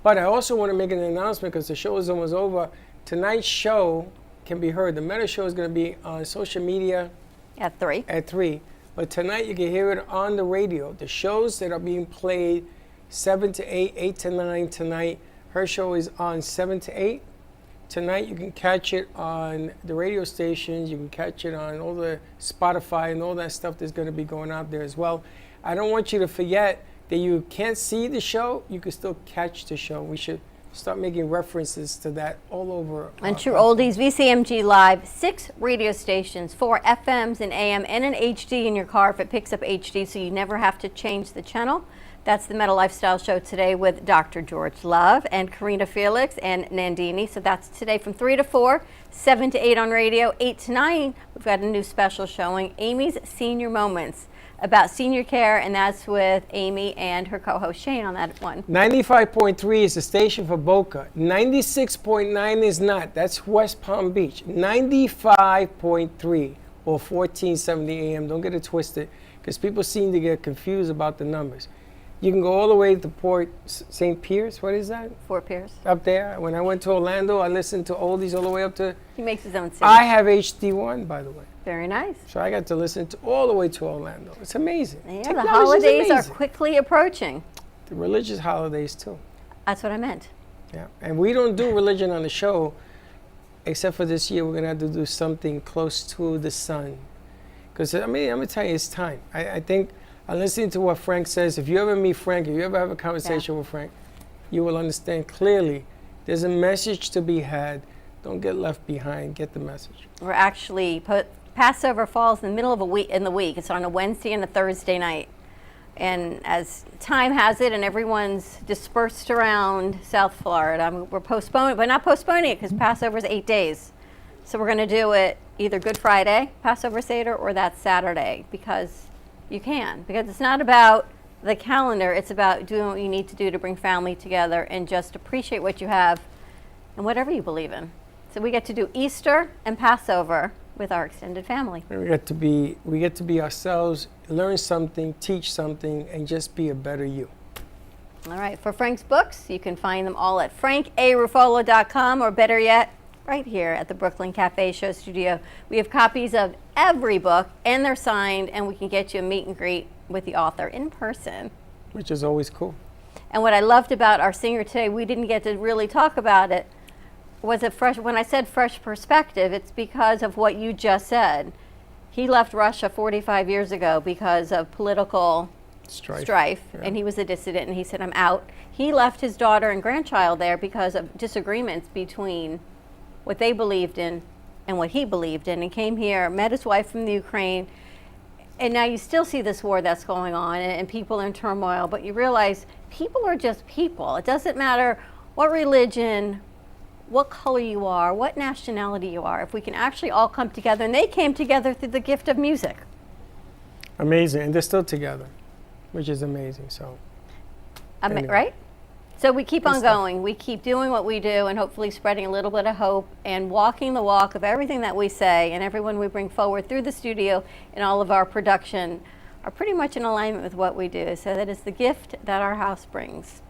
But I also want to make an announcement because the show is almost over. Tonight's show can be heard. The Meta Show is going to be on social media at 3. At 3. But tonight you can hear it on the radio. The shows that are being played 7 to 8, 8 to 9 tonight. Her show is on 7 to 8. Tonight you can catch it on the radio stations. You can catch it on all the Spotify and all that stuff that's going to be going out there as well. I don't want you to forget that you can't see the show. You can still catch the show. We should start making references to that all over. On True Oldies, VCMG Live, 6 radio stations, 4 FMs and AM, and an HD in your car if it picks up HD, so you never have to change the channel. That's the Meta Lifestyle Show today with Dr. George Love and Karina Felix and Nandini. So that's today from 3 to 4, 7 to 8 on radio, 8 to 9. We've got a new special showing, Amy's Senior Moments, about senior care, and that's with Amy and her co-host Shane on that one. 95.3 is the station for Boca. 96.9 is not. That's West Palm Beach. 95.3 or 1470 AM. Don't get it twisted because people seem to get confused about the numbers. You can go all the way to Port St. Piers. What is that? Fort Pierce. Up there. When I went to Orlando, I listened to oldies all the way up to... He makes his own series. I have HD1, by the way. Very nice. So I got to listen to all the way to Orlando. It's amazing. Yeah, Technology's the holidays are amazing. quickly approaching. The religious holidays, too. That's what I meant. Yeah, and we don't do religion on the show, except for this year. We're going to have to do something close to the sun. Because, I mean, I'm going to tell you, it's time. I think... I'm listening to what Frank says. If you ever meet Frank, if you ever have a conversation with Frank, you will understand clearly there's a message to be had. Don't get left behind. Get the message. We're actually, Passover falls in the middle of the week. It's on a Wednesday and a Thursday night. And as time has it and everyone's dispersed around South Florida, we're postponing, but not postponing it because Passover is 8 days. So we're going to do it either Good Friday, Passover Seder, or that Saturday because you can. Because it's not about the calendar, it's about doing what you need to do to bring family together and just appreciate what you have and whatever you believe in. So we get to do Easter and Passover with our extended family. And we get to be ourselves, learn something, teach something, and just be a better you. All right, for Frank's books, you can find them all at frankarufolo.com, or better yet, right here at the Brooklyn Cafe Show Studio. We have copies of every book, and they're signed, and we can get you a meet and greet with the author in person. Which is always cool. And what I loved about our singer today, we didn't get to really talk about it, was when I said fresh perspective, it's because of what you just said. He left Russia 45 years ago because of political strife, and he was a dissident, and he said, I'm out. He left his daughter and grandchild there because of disagreements between what they believed in and what he believed in, and came here, met his wife from the Ukraine, and now you still see this war that's going on and people in turmoil, but you realize people are just people. It doesn't matter what religion, what color you are, what nationality you are, if we can actually all come together, and they came together through the gift of music. Amazing, and they're still together, which is amazing, so. Anyway. Right? So we keep on going. We keep doing what we do and hopefully spreading a little bit of hope and walking the walk of everything that we say, and everyone we bring forward through the studio and all of our production are pretty much in alignment with what we do. So that is the gift that our house brings.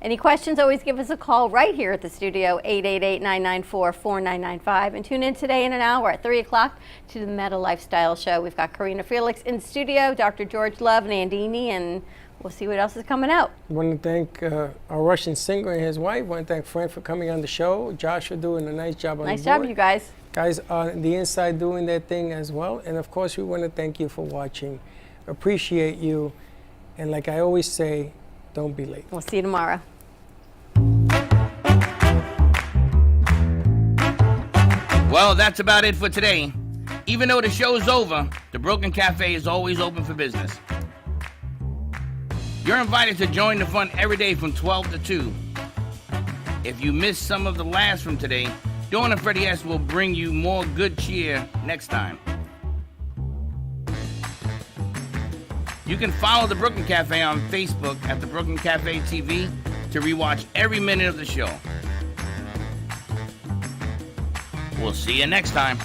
Any questions, always give us a call right here at the studio, 888-994-4995. And tune in today in an hour at 3 o'clock to the Meta Lifestyle Show. We've got Karina Felix in studio, Dr. George Love, Nandini, and we'll see what else is coming out. I want to thank our Russian singer and his wife. I want to thank Frank for coming on the show. Josh for doing a nice job on the board. Nice job, you guys. Guys on the inside doing their thing as well. And of course, we want to thank you for watching. Appreciate you. And like I always say, don't be late. We'll see you tomorrow. Well, that's about it for today. Even though the show's over, the Brooklyn Cafe is always open for business. You're invited to join the fun every day from 12 to 2. If you missed some of the laughs from today, Dawn and Freddie S. will bring you more good cheer next time. You can follow the Brooklyn Cafe on Facebook at the Brooklyn Cafe TV to rewatch every minute of the show. We'll see you next time.